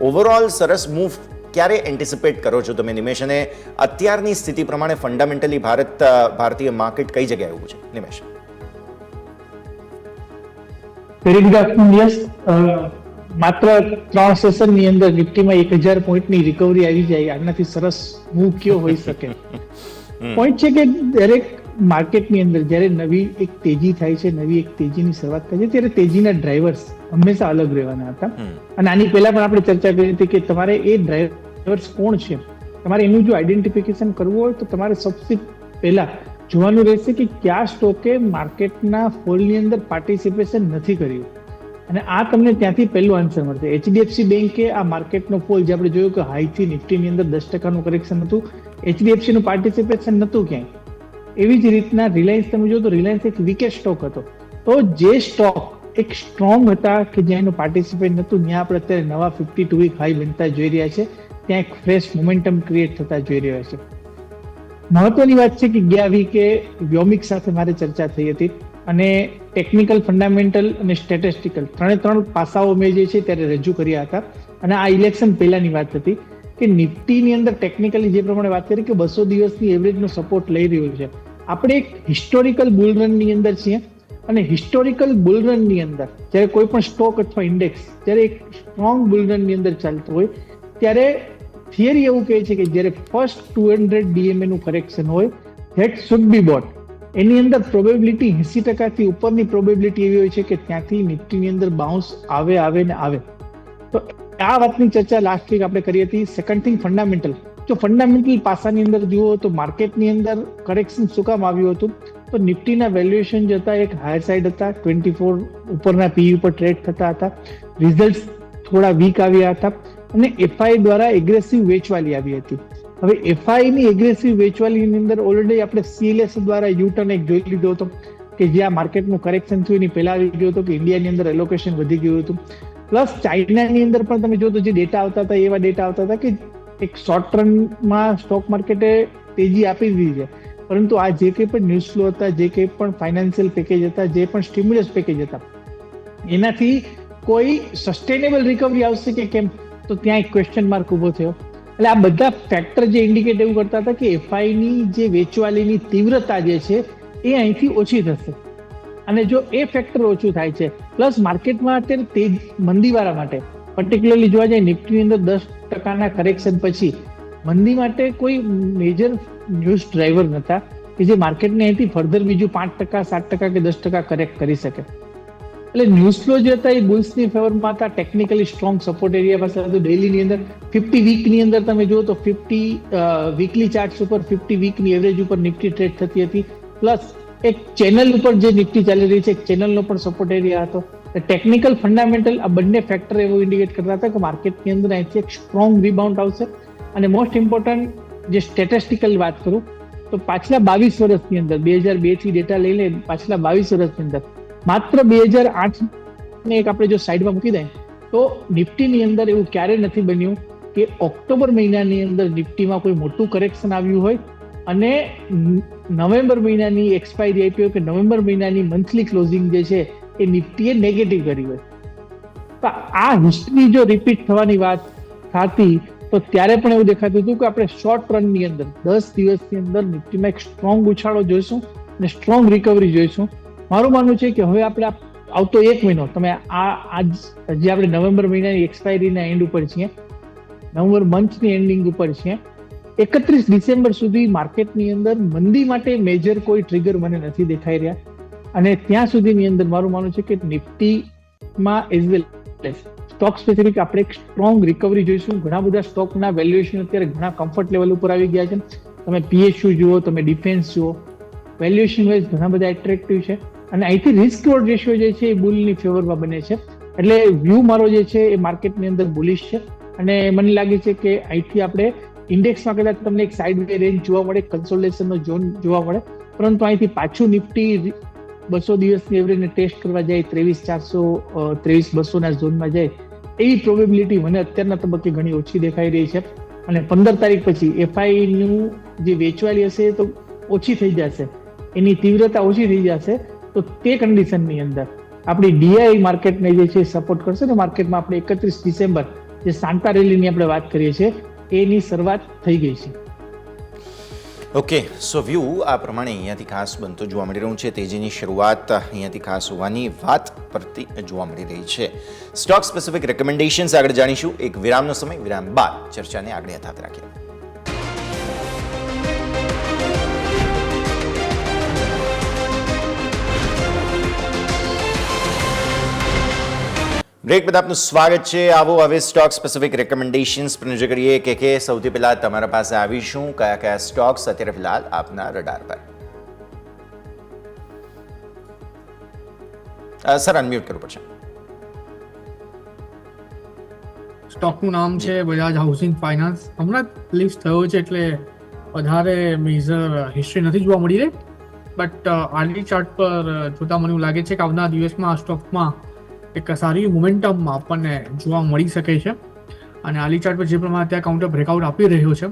ઓવરઓલ સરસ મૂવ ક્યારે એન્ટિસિપેટ કરો છો તમે નિમેશ, અને અત્યારની સ્થિતિ પ્રમાણે ફંડામેન્ટલી ભારતીય માર્કેટ કઈ જગ્યાએ ઊભું છે Nimesh? Very good afternoon. Yes, માત્ર 3 સેશનની અંદર નિફ્ટીમાં 1000 પોઈન્ટની રિકવરી આવી જાય, આનાથી સરસ મૂવ કયો હોઈ શકે? પોઈન્ટ છે કે દરેક માર્કેટની અંદર જ્યારે નવી એક તેજી થાય છે, નવી એક તેજીની શરૂઆત થાય છે, ત્યારે તેજીના ડ્રાઈવર્સ હંમેશા અલગ રહેવાના હતા. અને આની પહેલા પણ આપણે ચર્ચા કરી હતી કે તમારે એ ડ્રાઈવર્સ કોણ છે, તમારે એનું જો આઈડેન્ટિફિકેશન કરવું હોય તો તમારે સૌથી પહેલા જોવાનું રહેશે કે કયા સ્ટોકે માર્કેટના ફોલની અંદર પાર્ટિસિપેશન નથી કર્યું. અને આ તમને ત્યાંથી પહેલું આન્સર મળશે. એચડીએફસી બેંકે આ માર્કેટનો ફોલ જે આપણે જોયું કે હાઈથી નિફ્ટીની અંદર 10%નું કરેક્શન હતું, એચડીએફસીનું પાર્ટિસિપેશન નહોતું ક્યાંય. એવી જ રીતના રિલાયન્સ તમે જો તો રિલાયન્સ એક વીકેસ્ટ સ્ટોક હતો. તો જે સ્ટોક એક સ્ટ્રોંગ હતા કે જ્યાં એનું પાર્ટિસિપેટ નહોતું, ત્યાં આપણે અત્યારે નવા 52 વીક હાઈ બનતા જોઈ રહ્યા છે, ત્યાં એક ફ્રેશ મોમેન્ટમ ક્રિએટ થતા જોઈ રહ્યા છે. મહત્વની વાત છે કે ગયા વીકે વ્યોમિક સાથે મારે ચર્ચા થઈ હતી અને ટેકનિકલ, ફંડામેન્ટલ અને સ્ટેટિસ્ટિકલ ત્રણ પાસાઓ મેં જે છે ત્યારે રજૂ કર્યા હતા. અને આ ઇલેક્શન પહેલાની વાત હતી કે નિફ્ટીની અંદર ટેકનિકલી જે પ્રમાણે વાત કરી કે 200 દિવસની એવરેજનો સપોર્ટ લઈ રહ્યો છે. આપણે એક હિસ્ટોરિકલ બુલરનની અંદર છીએ અને હિસ્ટોરિકલ બુલરનની અંદર જ્યારે કોઈ પણ સ્ટોક અથવા ઇન્ડેક્સ જ્યારે એક સ્ટ્રોંગ બુલરનની અંદર ચાલતું હોય ત્યારે થિયરી એવું કહે છે કે જ્યારે ફર્સ્ટ 200 DMA નું કરેક્શન હોય ધેટ શુડ બી બોટ. એની અંદર પ્રોબેબિલિટી 80%થી ઉપરની પ્રોબેબિલિટી એવી હોય છે કે ત્યાંથી નિફ્ટીની અંદર બાઉન્સ આવે. તો આ વાતની ચર્ચા લાસ્ટ વીક આપણે કરી હતી. Second thing fundamental. જો ફંડામેન્ટલ પાસાની અંદર જુઓ તો માર્કેટની અંદર કરેક્શન શું કામ આવ્યું હતું? તો નિફ્ટીના વેલ્યુએશન જતા એક હાયર સાઈડ હતા, 24 ઉપરના પીઈ ઉપર ટ્રેડ થતા હતા, રિઝલ્ટ થોડા વીક આવ્યા હતા અને એફઆઈ દ્વારા એગ્રેસિવ વેચવાલી આવી હતી. હવે એફઆઈ ની એગ્રેસિવ વેચવાલીની અંદર ઓલરેડી આપણે સીએલએસ દ્વારા યુટર્ન એક જોઈ લીધો હતો કે જ્યાં માર્કેટનું કરેક્શન થયું એની પહેલા આવી ગયો હતો કે ઇન્ડિયાની અંદર એલોકેશન વધી ગયું હતું. પ્લસ ચાઇનાની અંદર પણ તમે જો તો જે ડેટા આવતા હતા એવા ડેટા આવતા હતા કે એક શોર્ટ રનમાં સ્ટોક માર્કેટે તેજી આપી દીધી છે, પરંતુ આ જે કંઈ પણ ન્યૂઝ ફ્લો હતા, જે કંઈ પણ ફાઇનાન્શિયલ પેકેજ હતા, જે પણ સ્ટિમ્યુલસ પેકેજ હતા, એનાથી કોઈ સસ્ટેનેબલ રિકવરી આવશે કે કેમ, તો ત્યાં એક ક્વેશ્ચન માર્ક ઉભો થયો. એટલે આ બધા ફેક્ટર જે ઇન્ડિકેટ એવું કરતા હતા કે એફઆઈની જે વેચવાલીની તીવ્રતા જે છે એ અહીંથી ઓછી થશે. અને જો એ ફેક્ટર ઓછું થાય છે, પ્લસ માર્કેટમાં અત્યારે તેજ મંદીવાળા માટે પર્ટિક્યુલરલી જોવા જાય નિફ્ટીની અંદર 10%ના કરેક્શન પછી મંદી માટે કોઈ મેજર ન્યૂઝ ડ્રાઈવર નહોતા કે જે માર્કેટને અહીંથી ફર્ધર બીજું 5%, 7% કે 10% કરેક્ટ કરી શકે. એટલે ન્યૂઝ ફ્લો જે હતા એ બુલ્સની ફેવરમાં હતા, ટેકનિકલી સ્ટ્રોંગ સપોર્ટ એરિયા પાસે હતું. ડેઈલીની અંદર 50 વીકની અંદર તમે જુઓ તો 50 વીકલી ચાર્ટ્સ ઉપર 50 વીકની એવરેજ ઉપર નિફ્ટી ટ્રેડ થતી હતી. પ્લસ એક ચેનલ ઉપર જે નિફ્ટી ચાલી રહી છે, એક ચેનલનો પણ સપોર્ટ એરિયા હતો. ટેકનિકલ, ફંડામેન્ટલ આ બંને ફેક્ટર એવું ઇન્ડિકેટ કરતા હતા કે માર્કેટની અંદર અહીંથી એક સ્ટ્રોંગ રિબાઉન્ડ આવશે. અને મોસ્ટ ઇમ્પોર્ટન્ટ જે સ્ટેટિસ્ટિકલ વાત કરું તો પાછલા 22 વર્ષની અંદર 2002 થી ડેટા લઈ લે, પાછલા 22 વર્ષની અંદર માત્ર 2008 ને એક આપણે જો સાઈડમાં મૂકી દઈએ તો નિફ્ટીની અંદર એવું ક્યારે નથી બન્યું કે ઓક્ટોબર મહિનાની અંદર નિફ્ટીમાં કોઈ મોટું કરેક્શન આવ્યું હોય અને નવેમ્બર મહિનાની એક્સપાયરી આપી હોય કે નવેમ્બર મહિનાની મંથલી ક્લોઝિંગ જે છે એ નિફ્ટીએ નેગેટિવ કરી હોય. તો આ હિસ્ટ્રી જો રિપીટ થવાની વાત થતી તો ત્યારે પણ એવું દેખાતું હતું કે આપણે શોર્ટ રનની અંદર 10 દિવસની અંદર નિફ્ટીમાં એક સ્ટ્રોંગ ઉછાળો જોઈશું અને સ્ટ્રોંગ રિકવરી જોઈશું. મારું માનવું છે કે હવે આપણે આવતો 1 મહિનો તમે આજ જે આપણે નવેમ્બર મહિનાની એક્સપાયરીના એન્ડ ઉપર છીએ, નવેમ્બર મંથની એન્ડિંગ ઉપર છીએ, 31 ડિસેમ્બર સુધી માર્કેટની અંદર મંદી માટે મેજર કોઈ ટ્રિગર મને નથી દેખાઈ રહ્યા. અને ત્યાં સુધીની અંદર મારું માનવું છે કે નિફ્ટીમાં એઝ વેલ સ્ટોક સ્પેસિફિક આપણે એક સ્ટ્રોંગ રિકવરી જોઈશું. ઘણા બધા સ્ટોકના વેલ્યુએશન અત્યારે ઘણા કમ્ફર્ટ લેવલ ઉપર આવી ગયા છે. તમે પીએસયુ જુઓ, તમે ડિફેન્સ જુઓ, વેલ્યુએશન વાઇઝ ઘણા બધા એટ્રેક્ટિવ છે અને અહીંથી રિસ્ક રિવોર્ડ રેશિયો જે છે એ બુલની ફેવરમાં બને છે. એટલે વ્યૂ મારો જે છે એ માર્કેટની અંદર બુલિશ છે અને મને લાગે છે કે અહીંથી આપણે ઇન્ડેક્સમાં કદાચ તમને એક સાઇડ વે રેન્જ જોવા મળે, કન્સોલિડેશનનો ઝોન જોવા મળે, પરંતુ અહીંથી પાછું નિફ્ટી 200 દિવસની એવરેજને ટેસ્ટ કરવા જાય, 23,400 23,200ના ઝોનમાં જાય એવી પ્રોબેબિલિટી મને અત્યારના તબક્કે ઘણી ઓછી દેખાઈ રહી છે. અને 15 તારીખ પછી એફઆઈનું જે વેચવાલી હશે તો ઓછી થઈ જશે, એની તીવ્રતા ઓછી થઈ જશે. તો તે કન્ડિશનની અંદર આપણી ડીઆઈ માર્કેટને જે છે સપોર્ટ કરશે ને માર્કેટમાં આપણે 31 ડિસેમ્બર જે સાન્ટા રેલીની આપણે વાત કરીએ છીએ એની શરૂઆત થઈ ગઈ છે. ઓકે, સો વ્યૂ આ પ્રમાણે અહીંયાથી ખાસ બનતો જોવા મળી રહ્યું છે. તેજીની શરૂઆત અહીંયાથી ખાસ હોવાની વાત પરથી જોવા મળી રહી છે. સ્ટોક સ્પેસિફિક રેકમેન્ડેશન્સ આગળ જાણીશું. એક વિરામનો સમય, વિરામ બાદ ચર્ચાને આગળ યથાવત રાખીએ. બ્રેક બાદ આપનું સ્વાગત છે. આવો હવે સ્ટોક સ્પેસિફિક રેકમેન્ડેશન્સ પર નજર કરીએ કે સૌથી પહેલા તમારા પાસે આવીશું કયા કયા સ્ટોક્સ અત્યારે ફિલહાલ આપના રડાર પર. સર અનમ્યુટ કરવું પડશે. સ્ટોકનું નામ છે બજાજ હાઉસિંગ ફાઇનાન્સ. હમણાં લિસ્ટ થયો છે એટલે વધારે મેજર હિસ્ટ્રી નથી જોવા મળી રહી, બટ આરડી ચાર્ટ પર જોતા મને એવું લાગે છે કે આવનાર દિવસમાં આ સ્ટોકમાં એક સારી મોમેન્ટમ આપણને જોવા મળી શકે છે. અને આરડી ચાર્ટ પર જે પ્રમાણે અત્યારે કાઉન્ટર બ્રેકઆઉટ આપી રહ્યો છે,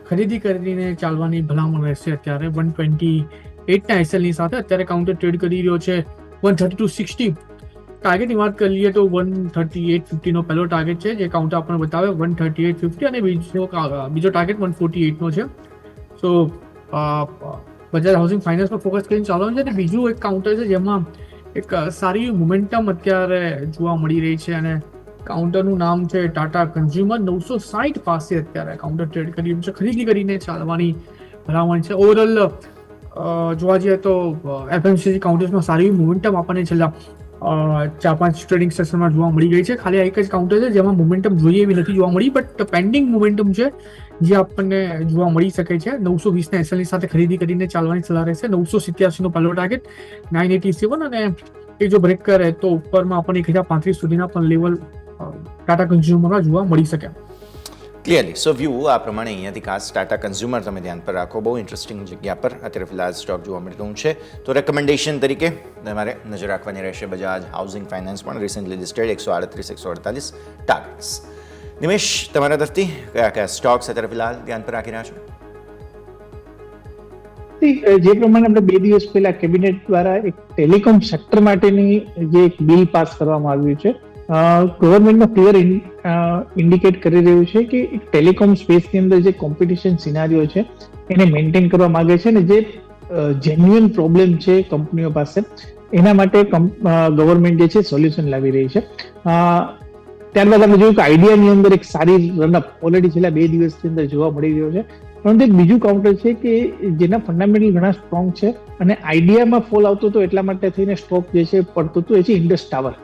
ખરીદી કરીને ચાલવાની ભલામણ રહેશે. અત્યારે 128ના એસએલની સાથે અત્યારે કાઉન્ટર ટ્રેડ કરી રહ્યો છે 132.60. ટાર્ગેટની વાત કરી લઈએ તો 138.50નો પહેલો ટાર્ગેટ છે જે કાઉન્ટર આપણને બતાવે 138.50, અને બીજો ટાર્ગેટ 148નો છે. સો બજાજ હાઉસિંગ ફાઇનાન્સ પર ફોકસ કરીને ચાલવાનું છે. અને બીજું એક કાઉન્ટર છે જેમાં એક સારી મોમેન્ટમ અત્યારે જોવા મળી રહી છે, અને કાઉન્ટરનું નામ છે ટાટા કન્ઝ્યુમર. 960 પાસે અત્યારે કાઉન્ટર ટ્રેડ કરી રહ્યું છે. ખરીદી કરીને ચાલવાની ભલામણ છે. ઓવરઓલ જોવા જઈએ તો એફએમસીજી કાઉન્ટર્સમાં સારી મોમેન્ટમ આપણને છેલ્લા 4-5 ટ્રેડિંગ સેશનમાં જોવા મળી ગઈ છે. ખાલી એક જ કાઉન્ટર છે જેમાં મોમેન્ટમ જોઈએ એવી નથી જોવા મળી, બટ પેન્ડિંગ મોમેન્ટમ છે જે આપણને જોવા મળી શકે છે. 920ના એસએલની સાથે ખરીદી કરીને ચાલવાની સલાહ રહેશે. 987નો પહેલો ટાર્ગેટ 987, અને એ જો બ્રેક કરે તો ઉપરમાં આપણને 1035 સુધીના પણ લેવલ ટાટા કન્ઝ્યુમરમાં જોવા મળી શકે. ક્લિયરલી. સો વ્યૂ આ પ્રમાણે અહીંયાથી ખાસ ટાટા કન્ઝ્યુમર તમે ધ્યાન પર રાખો. બહુ ઇન્ટરેસ્ટિંગ જગ્યા પર અત્યારે ફિલહાલ સ્ટોક જોવા મળી રહ્યું છે. તો રેકમેન્ડેશન તરીકે તમારે નજર રાખવાની રહેશે બજાજ હાઉસિંગ ફાઇનાન્સ, પણ રિસેન્ટલી લિસ્ટેડ 138-148 ટાર્ગેટ્સ. નિમેશ, તમારા તરફથી કયા કયા સ્ટોક્સ અત્યારે ફિલહાલ ધ્યાન પર રાખી રહ્યા છો? જે પ્રમાણે આપણે 2 દિવસ પહેલા કેબિનેટ દ્વારા એક ટેલિકોમ સેક્ટર માટેની જે એક બિલ પાસ કરવામાં આવ્યું છે, ગવર્મેન્ટમાં ક્લિયર ઇન્ડિકેટ કરી રહ્યું છે કે એક ટેલિકોમ સ્પેસની અંદર જે કોમ્પિટિશન સિનારીઓ છે એને મેન્ટેન કરવા માંગે છે, ને જે જેન્યુઅન પ્રોબ્લેમ છે કંપનીઓ પાસે એના માટે ગવર્મેન્ટ જે છે સોલ્યુશન લાવી રહી છે. ત્યારબાદ આપણે જોયું કે આઈડિયાની અંદર એક સારી રનઅપ ઓલરેડી છેલ્લા 2 દિવસની અંદર જોવા મળી રહ્યો છે. પરંતુ એક બીજું કાઉન્ટર છે કે જેના ફંડામેન્ટલ ઘણા સ્ટ્રોંગ છે, અને આઈડિયામાં ફોલ આવતો હતો એટલા માટે થઈને સ્ટોક જે છે પડતો હતો, એ છે ઇન્ડસ ટાવર.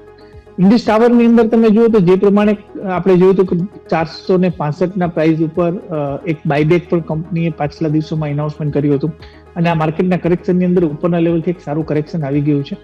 ઇન્ડસ ટાવરની અંદર તમે જુઓ તો જે પ્રમાણે આપણે જોયું હતું કે 465ના પ્રાઇસ ઉપર એક બાયબેક પણ કંપનીએ પાછલા દિવસોમાં એનાઉન્સમેન્ટ કર્યું હતું, અને આ માર્કેટના કરેક્શનની અંદર ઉપરના લેવલથી એક સારું કરેક્શન આવી ગયું છે.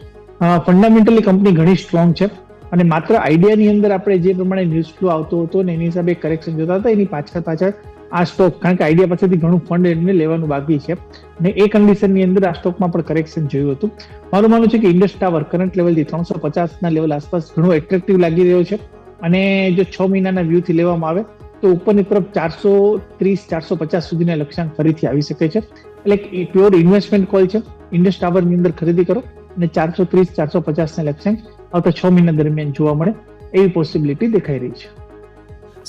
ફંડામેન્ટલી કંપની ઘણી સ્ટ્રોંગ છે, અને માત્ર આઈડિયાની અંદર આપણે જે પ્રમાણે ન્યૂઝ ફ્લો આવતો હતો ને એની હિસાબે કરેક્શન જોતા હતા, એની પાછળ આ સ્ટોક, કારણ કે આઈડિયા પાસેથી ઘણું ફંડ એમને લેવાનું બાકી છે, અને એ કન્ડિશનની અંદર આ સ્ટોકમાં પણ કરેક્શન જોયું હતું. મારું માનવું છે કે ઇન્ડસ ટાવર કરંટ લેવલથી 350ના લેવલ આસપાસ ઘણો એટ્રેક્ટિવ લાગી રહ્યો છે, અને જો 6 મહિનાના વ્યૂથી લેવામાં આવે તો ઉપરની તરફ 430-450 સુધીના લક્ષ્યાંક ફરીથી આવી શકે છે. એટલે પ્યોર ઇન્વેસ્ટમેન્ટ કોલ છે. ઇન્ડસ ટાવરની અંદર ખરીદી કરો અને 430-450ના લક્ષ્યાંક આવતા 6 મહિના દરમિયાન જોવા મળે એવી પોસિબિલિટી દેખાઈ રહી છે.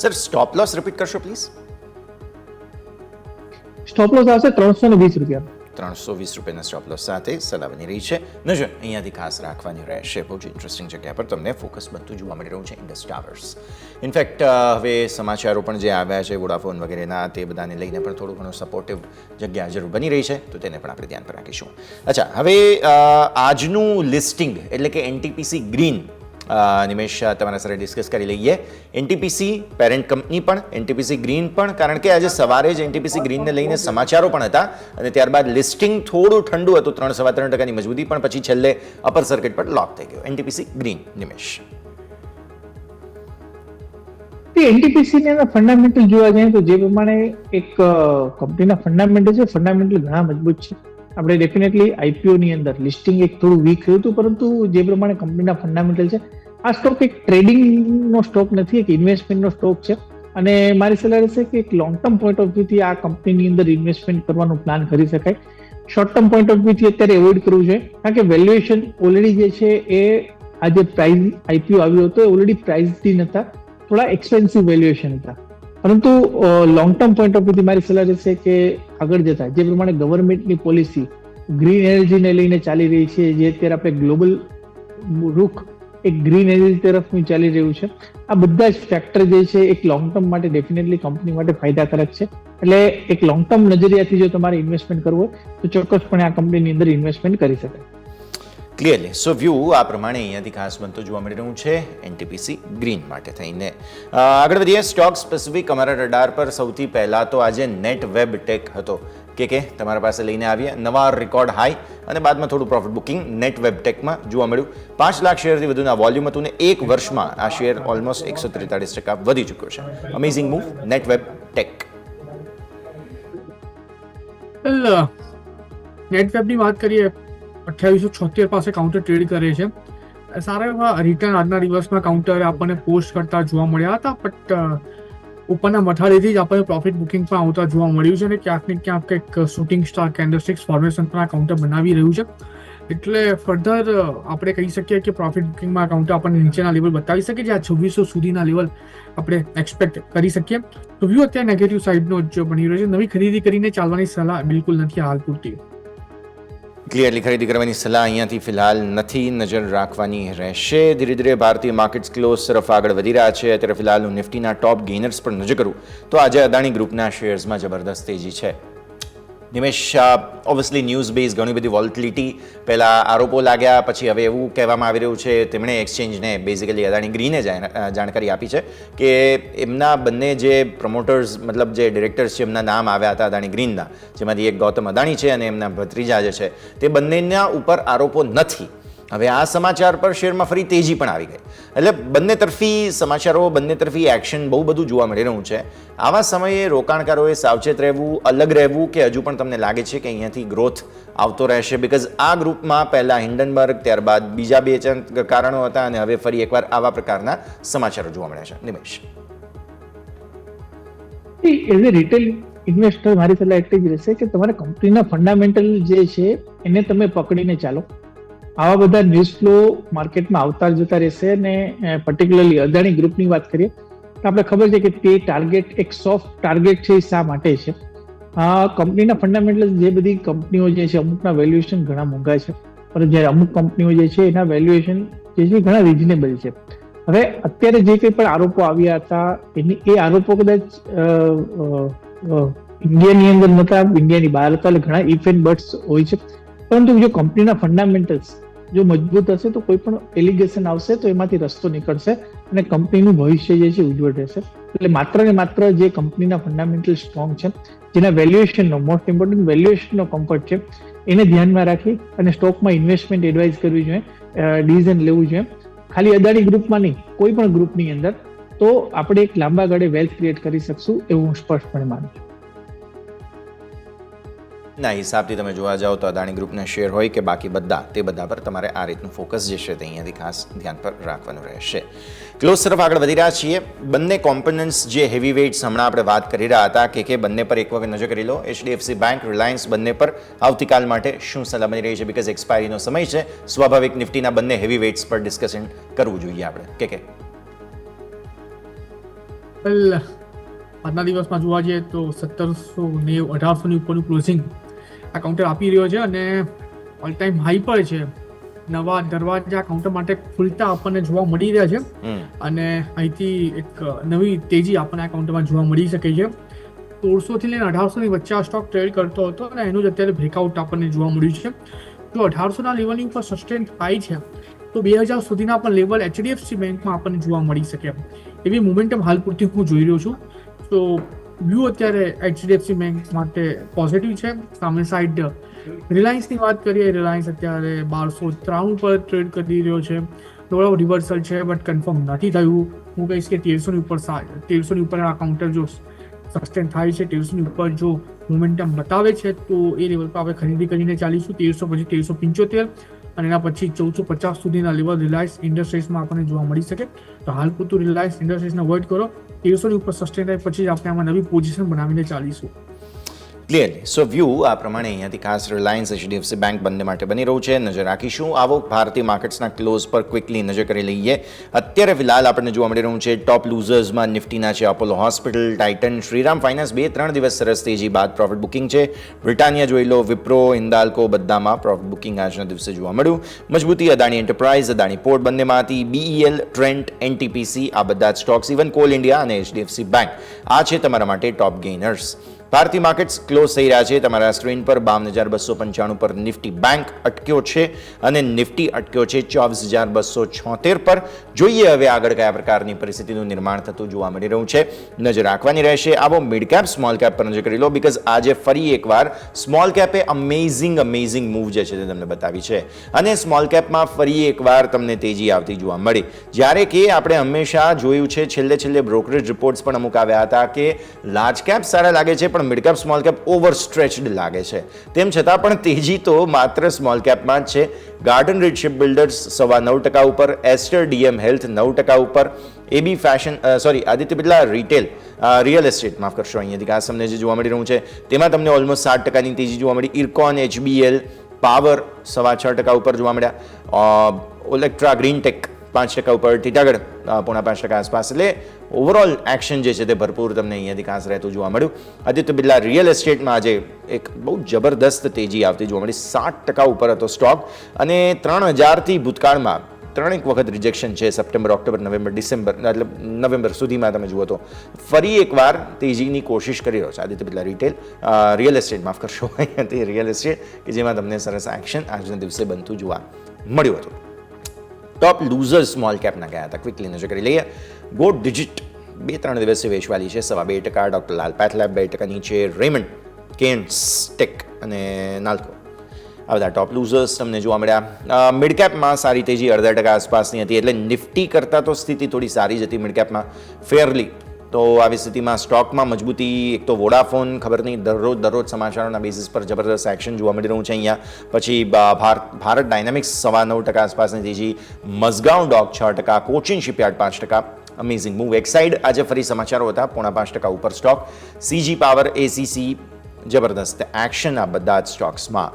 સર, સ્ટોપ લોસ રિપીટ કરશો પ્લીઝ. સ્ટોપ લોસ આવશે 320 રૂપિયા. 320 રૂપિયાના સ્ટોપ લોસ સાથે સલાહ બની રહી છે. નજર અહીંયાથી ખાસ રાખવાની રહેશે. બહુ જ ઇન્ટરેસ્ટિંગ જગ્યા પર તમને ફોકસ બનતું જોવા મળી રહ્યું છે ઇન્ડસ ટાવર્સ. ઇનફેક્ટ હવે સમાચારો પણ જે આવ્યા છે વોડાફોન વગેરેના, તે બધાને લઈને પણ થોડું ઘણું સપોર્ટિવ જગ્યા જરૂર બની રહી છે, તો તેને પણ આપણે ધ્યાન પર રાખીશું. અચ્છા, હવે આજનું લિસ્ટિંગ એટલે કે એનટીપીસી ગ્રીન, નિમેશ તમારા સાથે ડિસ્કસ કરી લઈએ. એનટીપીસી પેરેન્ટ કંપની પણ, એનટીપીસી ગ્રીન પણ, કારણ કે આજે સવારે જ એનટીપીસી ગ્રીનને લઈને સમાચારો પણ હતા, અને ત્યારબાદ લિસ્ટિંગ થોડું ઠંડુ હતું, 3.25% મજબૂતી, પણ પછી છેલ્લે અપર સર્કિટ પર લોક થઈ ગયો. NTPC green, Nimesh. એનટીપીસી ના ફંડામેન્ટલ જોવા જઈએ તો જે પ્રમાણે એક કંપનીના ફંડામેન્ટલ છે, ફંડામેન્ટલ ઘણા મજબૂત છે. આપણે ડેફિનેટલી આઈપીઓ ની અંદર લિસ્ટિંગ એક થોડું વીક થયું હતું, પરંતુ જે પ્રમાણે કંપનીના ફંડામેન્ટલ છે, આ સ્ટોક એક ટ્રેડિંગનો સ્ટોક નથી, એક ઇન્વેસ્ટમેન્ટનો સ્ટોક છે. અને મારી સલાહ રહેશે કે એક લોંગ ટર્મ પોઈન્ટ ઓફ વ્યૂથી આ કંપનીની અંદર ઇન્વેસ્ટમેન્ટ કરવાનો પ્લાન કરી શકાય. શોર્ટ ટર્મ પોઈન્ટ ઓફ વ્યૂથી અત્યારે એવોઇડ કરવું જોઈએ, કારણ કે વેલ્યુએશન ઓલરેડી જે છે એ આ જે પ્રાઇસ આઈપીઓ આવ્યો હતો એ ઓલરેડી પ્રાઇસથી નતા, થોડા એક્સપેન્સિવ વેલ્યુએશન હતા. પરંતુ લોંગ ટર્મ પોઈન્ટ ઓફ વ્યૂથી મારી સલાહ રહેશે કે આગળ જતા જે પ્રમાણે ગવર્મેન્ટની પોલિસી ગ્રીન એનર્જીને લઈને ચાલી રહી છે, જે અત્યારે આપણે ગ્લોબલ રૂખ એક ગ્રીન એનર્જી તરફનું ચાલી રહ્યું છે, આ બધા જ ફેક્ટર જે છે એક લોંગ ટર્મ માટે ડેફિનેટલી કંપની માટે ફાયદાકારક છે. એટલે એક લોંગ ટર્મ નજરિયાથી જો તમારે ઇન્વેસ્ટમેન્ટ કરવું હોય તો ચોક્કસપણે આ કંપનીની અંદર ઇન્વેસ્ટમેન્ટ કરી શકાય. ક્લિયરલી સો વ્યૂ આ પ્રમાણે અહીંયાથી ખાસ બનતો જોવા મળી રહ્યું છે એનટીપીસી ગ્રીન માટે થઈને. આગળ વધીએ સ્ટોક સ્પેસિફિક અમારા રડાર પર સૌથી પહેલાં તો આજે નેટ વેબ ટેક હતો કે તમારા પાસે લઈને આવીએ નવા રેકોર્ડ હાઈ અને બાદમાં થોડું પ્રોફિટ બુકિંગ નેટ વેબ ટેકમાં જોવા મળ્યું. 5 લાખ શેરથી વધુના વોલ્યુમ હતું ને એક વર્ષમાં આ શેર ઓલમોસ્ટ 143% વધી ચૂક્યો છે. Amazing move Netweb Tech. નેટવેબની વાત કરીએ 2876 પાસે કાઉન્ટર ટ્રેડ કરે છે. સારા એવા રિટર્ન આજના દિવસમાં કાઉન્ટર આપણને પોસ્ટ કરતા જોવા મળ્યા હતા, બટ ઉપરના મથાળેથી જ આપણને પ્રોફિટ બુકિંગ પણ આવતા જોવા મળ્યું છે અને ક્યાંક ને ક્યાંક એક શૂટિંગ સ્ટાર કેન્ડલસ્ટિક્સ ફોર્મેશન પણ આ કાઉન્ટર બનાવી રહ્યું છે. એટલે ફર્ધર આપણે કહી શકીએ કે પ્રોફિટ બુકિંગમાં કાઉન્ટર આપણને નીચેના લેવલ બતાવી શકે છે. આ 2600 સુધીના લેવલ આપણે એક્સપેક્ટ કરી શકીએ. તો વ્યૂ અત્યારે નેગેટિવ સાઇડનો જ બની રહ્યો છે. નવી ખરીદી કરીને ચાલવાની સલાહ બિલકુલ નથી હાલ પૂરતી. ક્લિયરલી ખરીદી કરવાની સલાહ અહીંયાથી ફિલહાલ નથી, નજર રાખવાની રહેશે. ધીરે ધીરે ભારતીય માર્કેટ્સ ક્લોઝ તરફ આગળ વધી રહ્યા છે. અત્યારે ફિલહાલ હું નિફ્ટીના ટોપ ગેઇનર્સ પર નજર કરું તો આજે અદાણી ગ્રુપના શેર્સમાં જબરદસ્ત તેજી છે. નિમેશ, ઓબ્વિયસલી ન્યૂઝ બેઝ ઘણી બધી વોલ્ટિલિટી પહેલાં આરોપો લાગ્યા, પછી હવે એવું કહેવામાં આવી રહ્યું છે, તેમણે એક્સચેન્જને બેઝિકલી અદાણી ગ્રીને જાણકારી આપી છે કે એમના બંને જે પ્રમોટર્સ મતલબ જે ડિરેક્ટર્સ છે એમના નામ આવ્યા હતા અદાણી ગ્રીનના, જેમાંથી એક ગૌતમ અદાણી છે અને એમના ભત્રીજા જે છે તે બંનેના ઉપર આરોપો નથી. હવે આ સમાચાર પર શેરમાં ફરી તેજી પણ આવી ગઈ. એટલે બંને તરફી સમાચારો, બંને તરફી એક્શન બહુ બધું જોવા મળી રહ્યું છે. આવા સમયે રોકાણકારોએ સાવચેત રહેવું, અલગ રહેવું, કે હજુ પણ તમને લાગે છે કે અહીંયાથી ગ્રોથ આવતો રહેશે? બિકોઝ આ ગ્રુપમાં પહેલાં હિન્ડનબર્ગ, ત્યારબાદ બીજા 2 કારણો હતા અને હવે ફરી એકવાર આવા પ્રકારના સમાચારો જોવા મળ્યા છે. Nimesh, as a retail investor મારી સલાહ એટલી જ રહેશે કે તમારે કંપનીના ફંડામેન્ટલ જે છે એને તમે પકડીને ચાલો. આવા બધા ન્યૂઝ ફ્લો માર્કેટમાં આવતા જતા રહેશે. અને પર્ટિક્યુલરલી અદાણી ગ્રુપની વાત કરીએ તો આપણે ખબર છે કે તે ટાર્ગેટ એક સોફ્ટ ટાર્ગેટ છે. શા માટે છે? કંપનીના ફંડામેન્ટલ જે બધી કંપનીઓ જે છે અમુકના વેલ્યુએશન ઘણા મોંઘા છે, પણ જ્યારે અમુક કંપનીઓ જે છે એના વેલ્યુએશન જે છે ઘણા રિઝનેબલ છે. હવે અત્યારે જે કંઈ પણ આરોપો આવ્યા હતા એ આરોપો કદાચ ઇન્ડિયાની અંદર નહોતા, ઇન્ડિયાની બહાર હતા, એટલે ઘણા ઇફ એન્ડ બટ્સ હોય છે. પરંતુ જો કંપનીના ફંડામેન્ટલ્સ જો મજબૂત હશે તો કોઈ પણ એલિગેશન આવશે તો એમાંથી રસ્તો નીકળશે અને કંપનીનું ભવિષ્ય જે છે ઉજ્જવળ રહેશે. એટલે માત્ર ને માત્ર જે કંપનીના ફંડામેન્ટલ સ્ટ્રોંગ છે, જેના વેલ્યુએશનનો મોસ્ટ ઇમ્પોર્ટન્ટ વેલ્યુએશનનો કમ્ફર્ટ છે, એને ધ્યાનમાં રાખી અને સ્ટોકમાં ઇન્વેસ્ટમેન્ટ એડવાઇઝ કરવી જોઈએ, ડિસિઝન લેવું જોઈએ. ખાલી અદાણી ગ્રુપમાં નહીં, કોઈ પણ ગ્રુપની અંદર, તો આપણે એક લાંબા ગાળે વેલ્થ ક્રિએટ કરી શકશું એવું હું સ્પષ્ટપણે માનું છું. ના હિસાબથી તમે જોવા જાઓ તો અદાણી ગ્રુપના શેર હોય કે બાકી બધા, તે બધા પર તમારે આ રીતનું ફોકસ જે છે તે અહીંયાથી ખાસ ધ્યાન પર રાખવાનું રહેશે. ક્લોઝ તરફ આગળ વધી રહ્યા છીએ. બંને કોમ્પોનન્ટ્સ જે હેવી વેઇટ્સ હમણાં આપણે વાત કરી રહ્યા હતા કે બંને પર એક વખત નજર કરી લો. HDFC બેંક, રિલાયન્સ બંને પર આવતીકાલ માટે શું સલાહ બની રહી છે? બિકોઝ એક્સપાયરીનો સમય છે, સ્વાભાવિક નિફ્ટીના બંને હેવી વેઇટ્સ પર ડિસ્કશન કરવું જોઈએ આપણે. કે આજના દિવસમાં જોવા જઈએ તો 1790, 1800ની ઉપરનું ક્લોઝિંગ આ કાઉન્ટર આપી રહ્યો છે અને ઓલ ટાઈમ હાઈ પર છે. નવા દરવાજા કાઉન્ટર માટે ખુલતા આપણને જોવા મળી રહ્યા છે અને અહીંથી એક નવી તેજી આપણને આ કાઉન્ટરમાં જોવા મળી શકે છે. 1600 થી લઈને 1800 ની વચ્ચે આ સ્ટોક ટ્રેડ કરતો હતો અને એનું જ અત્યારે બ્રેકઆઉટ આપણને જોવા મળ્યું છે. જો 1800ના લેવલની ઉપર સસ્ટેન થાય છે તો 2000 સુધીના પણ લેવલ HDFC બેંકમાં આપણને જોવા મળી શકે એવી મોમેન્ટમ હાલ પૂરતી હું જોઈ રહ્યો છું. તો વ્યૂ અત્યારે HDFC બેંક માટે પોઝિટિવ છે. સામે સાઈડ રિલાયન્સની વાત કરીએ, રિલાયન્સ અત્યારે 1293 પર ટ્રેડ કરી રહ્યો છે. થોડો રિવર્સલ છે બટ કન્ફર્મ નથી થયું. હું કહીશ કે 1300ની ઉપર આ કાઉન્ટર જો સસ્ટેન થાય છે, 1300ની ઉપર જો મોમેન્ટમ બતાવે છે તો એ લેવલ પર આપણે ખરીદી કરીને ચાલીશું. 1300 પછી 1375 અને એના પછી 1450 સુધીના લેવલ રિલાયન્સ ઇન્ડસ્ટ્રીઝમાં આપણને જોવા મળી શકે. તો હાલ પૂરતું રિલાયન્સ ઇન્ડસ્ટ્રીઝને અવોઇડ કરો. 1300ની ઉપર સસ્ટેન થાય પછી જ આપણે આમાં નવી પોઝિશન બનાવીને ચાલીશું. ક્લિયરલી સો વ્યૂ આ પ્રમાણે અહીંયાથી ખાસ રિલાયન્સ એચડીએફસી બેંક બંને માટે બની રહ્યું છે. નજર રાખીશું. આવો ભારતીય માર્કેટ્સના ક્લોઝ પર ક્વિકલી નજર કરી લઈએ. અત્યારે ફિલહાલ આપણને જોવા મળી રહ્યું છે ટોપ લૂઝર્સમાં નિફ્ટીના છે Apollo hospital, Titan, Shriram finance 2-3 દિવસ સરસ તેજી બાદ પ્રોફિટ બુકિંગ છે. બ્રિટાનિયા જોઈ લો, વિપ્રો, હિન્દાલ્કો બધામાં પ્રોફિટ બુકિંગ આજના દિવસે જોવા મળ્યું. મજબૂતી અદાણી એન્ટરપ્રાઇઝ, અદાણી પોર્ટ બંનેમાં હતી. BEL, ટ્રેન્ટ, NTPC આ બધા જ સ્ટોક્સ, ઇવન કોલ ઇન્ડિયા અને HDFC બેંક આ છે તમારા માટે ટોપ ગેઇનર્સ. ભારતીય માર્કેટ્સ ક્લોઝ થઈ રહ્યા છે. તમારા સ્ક્રીન પર 52,295 પર નિફ્ટી બેંક અટક્યો છે અને નિફ્ટી અટક્યો છે 24,276 પર. જોઈએ હવે આગળ કયા પ્રકારની પરિસ્થિતિનું નિર્માણ થતું જોવા મળી રહ્યું છે. નજર રાખવાની રહેશે. આવો મિડ કેપ સ્મોલ કેપ પર નજર કરી લો, બીકોઝ આજે ફરી એકવાર સ્મોલ કેપે અમેઝિંગ મૂવ જે છે તે તમને બતાવી છે અને સ્મોલ કેપમાં ફરી એકવાર તમને તેજી આવતી જોવા મળી. જ્યારે કે આપણે હંમેશા જોયું છે છેલ્લે બ્રોકરેજ રિપોર્ટ્સ પણ અમુક આવ્યા હતા કે લાર્જ કેપ સારા લાગે છે પણ mid cap small cap overstretched લાગે છે. તેમ છતાં પણ તેજી તો માત્ર સ્મોલ કેપમાં જ છે. ગાર્ડન રીડ શિપ બિલ્ડર્સ 9.5% ઉપર, એસ્ટર DM હેલ્થ 9% ઉપર, AB fashion Aditya Birla real estate માફ કરશો અહીંયાથી ખાસ તમને જે જોવા મળી રહ્યું છે તેમાં તમને ઓલમોસ્ટ 7%ની તેજી જોવા મળી. ઇરકોન, HBL, પાવર 6.25% ઉપર જોવા મળ્યા. ઓલેક્ટ્રા ગ્રીનટેક 5% ઉપર, ટીટાગઢ 4.5% આસપાસ. એટલે ઓવરઓલ એક્શન જે છે તે ભરપૂર તમને અહીંયાથી ખાસ રહેતું જોવા મળ્યું. આદિત્ય બિરલા રિયલ એસ્ટેટમાં આજે એક બહુ જબરદસ્ત તેજી આવતી જોવા મળી. 7% ઉપર હતો સ્ટોક અને 3,000થી ભૂતકાળમાં 3 વખત રિજેક્શન છે. સપ્ટેમ્બર, ઓક્ટોબર, નવેમ્બર, ડિસેમ્બર એટલે નવેમ્બર સુધીમાં તમે જુઓ તો ફરી એકવાર તેજીની કોશિશ કરી રહ્યો છે આદિત્ય બિરલા રિયલ એસ્ટેટ માફ કરશો અહીંયાથી રિયલ એસ્ટેટ કે જેમાં તમને સરસ એક્શન આજના દિવસે બનતું જોવા મળ્યું હતું. ટોપ લૂઝર્સ સ્મોલ કેપના ગયા હતા ક્વિકલી નજર કરી લઈએ. ગોલ્ડ ડિજિટ 2-3 દિવસે વેચવાલી છે 2.5%. ડોક્ટર લાલ પેથલેબ 2% નીચે. રેમન્ડ, કેન્સ, ટેક અને નાલ્કો આ બધા ટોપ લૂઝર્સ તમને જોવા મળ્યા. મિડ કેપમાં સારી તેજી 0.5% આસપાસની હતી. એટલે નિફ્ટી કરતાં તો સ્થિતિ થોડી સારી જ હતી મિડ કેપમાં ફેરલી. તો આવી સ્થિતિમાં સ્ટોકમાં મજબૂતી, એક તો વોડાફોન ખબર નહીં દરરોજ સમાચારોના બેસિસ પર જબરદસ્ત એક્શન જોવા મળી રહ્યું છે અહીંયા. પછી ભારત ડાયનામિક્સ 9.25% આસપાસની તેજી. મઝગાંવ ડોક 6%, Cochin shipyard 5%. Amazing move. Exide આજે ફરી સમાચારો હતા 0.5% ઉપર સ્ટોક. CG પાવર, ACC જબરદસ્ત એક્શન આ બધા જ સ્ટોક્સમાં.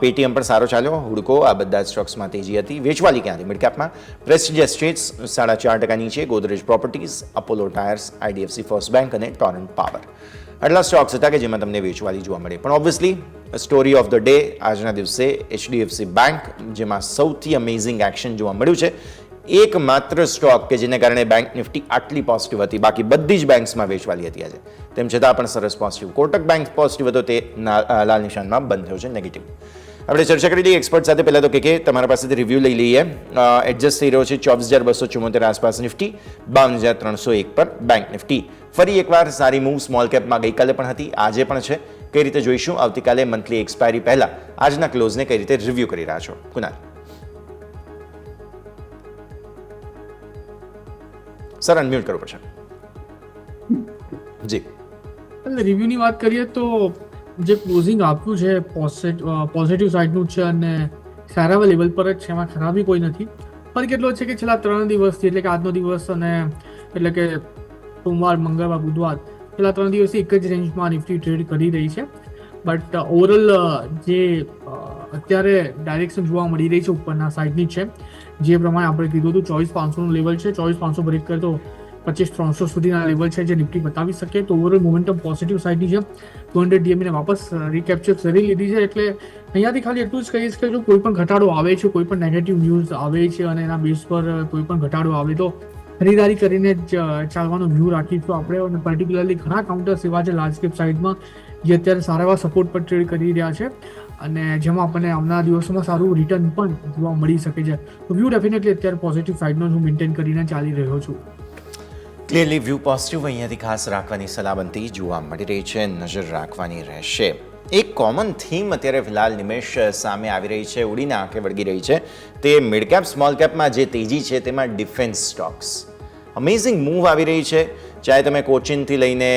પેટીએમ પણ સારો ચાલ્યો. હુડકો આ બધા જ સ્ટોક્સમાં તેજી હતી. વેચવાલી ક્યાંથી મિડ કેપમાં? પ્રેસ્ટીજ એસ્ટેટ્સ 4.5% નીચે. Godrej properties, Apollo tyres, IDFC first bank અને ટોરન્ટ પાવર આટલા સ્ટોક્સ હતા કે જેમાં તમને વેચવાલી જોવા મળે. પણ obviously story of the day આજના દિવસે HDFC બેંક જેમાં સૌથી અમેઝિંગ એક્શન જોવા મળ્યું છે. એકમાત્ર સ્ટોક કે જેને કારણે બેંક નિફ્ટી આટલી પોઝિટિવ હતી, બાકી બધી જ બેંક્સમાં વેચવાલી હતી આજે. તેમ છતાં પણ સરસ પોઝિટિવ. કોટક બેંક પોઝિટિવ હતો તે લાલ નિશાનમાં બંધ થયો છે નેગેટિવ. આપણે ચર્ચા કરી લઈએ એક્સપર્ટ સાથે. પહેલાં તો કે તમારા પાસેથી રિવ્યૂ લઈ લઈએ. એડજસ્ટ થઈ રહ્યો છે 24,274 આસપાસ નિફ્ટી, 52,301 પર બેંક નિફ્ટી. ફરી એકવાર સારી મૂવ સ્મોલ કેપમાં ગઈકાલે પણ હતી, આજે પણ છે. કઈ રીતે જોઈશું આવતીકાલે મંથલી એક્સપાયરી પહેલા આજના ક્લોઝને કઈ રીતે રિવ્યૂ કરી રહ્યા છો કુનાલ? સર અનમ્યુટ કરવું પડશે. જી એટલે રિવ્યુની વાત કરીએ તો જે ક્લોઝિંગ આપ્યું છે પોઝિટિવ સાઇડનું છે અને સારા લેવલ પર જ છે, એમાં ખરાબી કોઈ નથી. પણ કેટલો છે કે છેલ્લા 3 દિવસથી એટલે કે આજનો દિવસ અને એટલે કે સોમવાર, મંગળવાર, બુધવાર છેલ્લા 3 દિવસથી એક જ રેન્જમાં નિફ્ટી ટ્રેડ કરી રહી છે. બટ ઓવરઓલ જે અત્યારે ડાયરેક્શન જોવા મળી રહી છે ઉપરના સાઇડની છે, જે પ્રમાણે આપણે કીધું હતું 24,500નું લેવલ છે. 24,500 બ્રેક કરે તો 25,300 સુધીના લેવલ છે જે નિફ્ટી બતાવી શકે. તો ઓવરઓલ મોમેન્ટમ પોઝિટિવ સાઇડની છે. 200 DME ને વાપસ રિકેપ્ચર કરી લીધી છે. એટલે અહીંયાથી ખાલી એટલું જ કહીશ કે જો કોઈ પણ ઘટાડો આવે છે, કોઈ પણ નેગેટિવ ન્યૂઝ આવે છે અને એના બેઝ પર કોઈ પણ ઘટાડો આવે તો ખરીદારી કરીને જ ચાલવાનો વ્યૂ રાખીશું આપણે. અને પર્ટિક્યુલરલી ઘણા કાઉન્ટર્સ એવા છે લાર્જ કેપ સાઇડમાં જે અત્યારે સારા એવા સપોર્ટ પર ટ્રેડ કરી રહ્યા છે અને જેમાં આપણને આવનારા દિવસોમાં સારું રિટર્ન પણ જોવા મળી શકે છે. તો વ્યૂ ડેફિનેટલી અત્યારે પોઝિટિવ સાઇડનો હું મેન્ટેન કરીને ચાલી રહ્યો છું. ક્લિયરલી વ્યૂ પોઝિટિવ અહીંયાથી ખાસ રાખવાની સલામતી જોવા મળી રહી છે, નજર રાખવાની રહેશે. એક કોમન થીમ અત્યારે ફિલહાલ નિમેશ સામે આવી રહી છે, ઉડીને આંખે વળગી રહી છે. તે મિડ કેપ સ્મોલ કેપમાં જે તેજી છે તેમાં ડિફેન્સ સ્ટોક્સ અમેઝિંગ મૂવ આવી રહી છે. ચાહે તમે કોચિનથી લઈને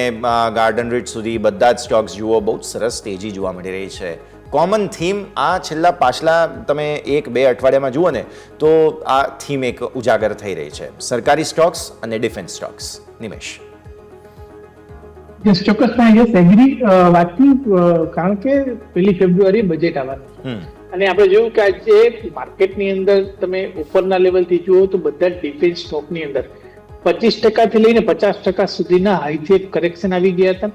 ગાર્ડન રીડ સુધી બધા જ સ્ટોક્સ જુઓ, બહુ સરસ તેજી જોવા મળી રહી છે. કોમન થીમ આ છેલ્લા પાછલા તમે 1-2 અઠવાડિયામાં જુઓ ને તો આ થીમ એક ઉજાગર થઈ રહી છે, સરકારી સ્ટોક્સ અને ડિફેન્સ સ્ટોક્સ. નિમેશ યસ, ચોક્કસપણે યસ એગ્રી વાતથી, કારણ કે 1 ફેબ્રુઆરી બજેટ આવવાનું અને આપણે જોયું કે આજે માર્કેટની અંદર તમે ઉપરના લેવલથી જુઓ તો બધા ડિફેન્સ સ્ટોકની અંદર 25% થી લઈને 50% સુધીના હાઈથી એક કરેક્શન આવી ગયા હતા.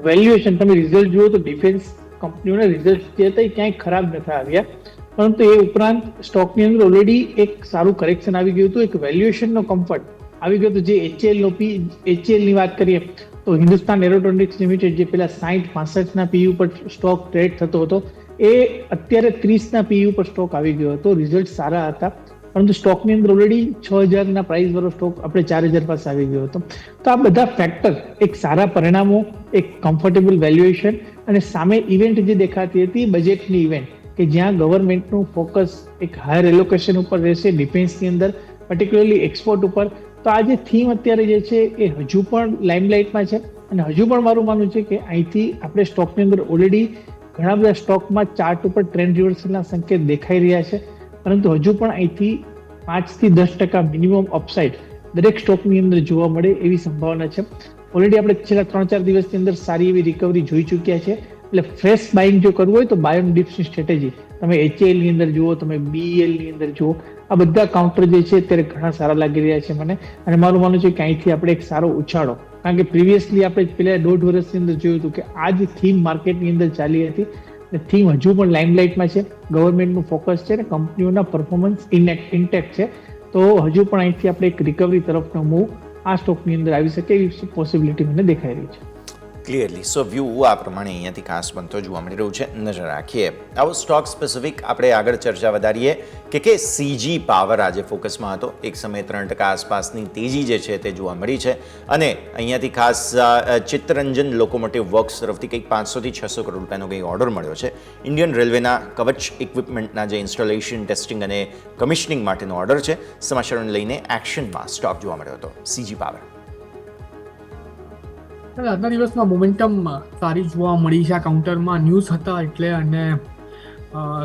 વેલ્યુએશન તમે રિઝલ્ટ જુઓ તો ડિફેન્સ કંપનીઓના રિઝલ્ટ જે હતા એ ક્યાંય ખરાબ નથી આવ્યા, પરંતુ એ ઉપરાંત સ્ટોકની અંદર ઓલરેડી એક સારું કરેક્શન આવી ગયું હતું, એક વેલ્યુએશનનો કમ્ફર્ટ આવી ગયો હતો. જે HCL ની વાત કરીએ તો હિન્દુસ્તાન એરોનોટિક્સ લિમિટેડ જે પેલા 60-65 પીયુ પર સ્ટોક ટ્રેડ થતો હતો એ અત્યારે 30 પીયુ પર સ્ટોક આવી ગયો હતો. રિઝલ્ટ સારા હતા, પરંતુ સ્ટોકની અંદર ઓલરેડી 6000 પ્રાઇસ વાળો સ્ટોક આપણે 4000 પાસે આવી ગયો હતો. તો આ બધા ફેક્ટર, એક સારા પરિણામો, એક કમ્ફર્ટેબલ વેલ્યુએશન અને સામે ઇવેન્ટ જે દેખાતી હતી બજેટની ઇવેન્ટ કે જ્યાં ગવર્મેન્ટનું ફોકસ એક હાયર એલોકેશન ઉપર રહેશે ડિફેન્સની અંદર, પર્ટિક્યુલરલી એક્સપોર્ટ ઉપર. તો આ જે થીમ અત્યારે જે છે એ હજુ પણ લાઇમલાઇટમાં છે અને હજુ પણ મારું માનવું છે કે અહીંથી આપણે સ્ટોકની અંદર ઓલરેડી ઘણા બધા સ્ટોકમાં ચાર્ટ ઉપર ટ્રેન્ડ રિવર્સલના સંકેત દેખાઈ રહ્યા છે, પરંતુ હજુ પણ અહીંથી 5 થી 10% મિનિમમ અપસાઇડ દરેક સ્ટોકની અંદર જોવા મળે એવી સંભાવના છે. ઓલરેડી આપણે છેલ્લા 3-4 દિવસની અંદર સારી એવી રિકવરી જોઈ ચૂક્યા છે. એટલે ફ્રેશ બાઇંગ જો કરવું હોય તો બાય ઓન ડિપ્સની સ્ટ્રેટેજી તમે HCL ની અંદર જુઓ, તમે BEL ની અંદર જુઓ, આ બધા કાઉન્ટર જે છે અત્યારે ઘણા સારા લાગી રહ્યા છે મને. અને મારું માનવું છે કે અહીંથી આપણે એક સારો ઉછાળો, કારણ કે પ્રીવિયસલી આપણે પેલા 1.5 વર્ષની અંદર જોયું હતું કે આ જ થીમ માર્કેટની અંદર ચાલી હતી, થીમ હજુ પણ લાઇમલાઇટમાં છે, ગવર્મેન્ટનું ફોકસ છે અને કંપનીઓના પરફોર્મન્સ ઇન્ટેક્ટ છે. તો હજુ પણ અહીંથી આપણે એક રિકવરી તરફનો મૂવ આ સ્ટોકની અંદર આવી શકે એવી પોસિબિલિટી મને દેખાઈ રહી છે. ક્લિયરલી. સો વ્યૂ આ પ્રમાણે અહીંયાથી ખાસ બનતો જોવા મળી રહ્યું છે. નજર રાખીએ આવો સ્ટોક સ્પેસિફિક આપણે આગળ ચર્ચા વધારીએ કે CG પાવર આજે ફોકસમાં હતો. એક સમયે 3% આસપાસની તેજી જે છે તે જોવા મળી છે અને અહીંયાથી ખાસ ચિત્તરંજન લોકોમોટિવ વર્ક્સ તરફથી કંઈક 500 થી 600 કરોડ રૂપિયાનો કંઈક ઓર્ડર મળ્યો છે. ઇન્ડિયન રેલવેના કવચ ઇક્વિપમેન્ટના જે ઇન્સ્ટોલેશન, ટેસ્ટિંગ અને કમિશનિંગ માટેનો ઓર્ડર છે. સમાચારોને લઈને એક્શનમાં સ્ટોક જોવા મળ્યો હતો CG પાવર. આજના દિવસમાં મોમેન્ટમ સારી જોવા મળી છે. આ કાઉન્ટરમાં ન્યૂઝ હતા એટલે અને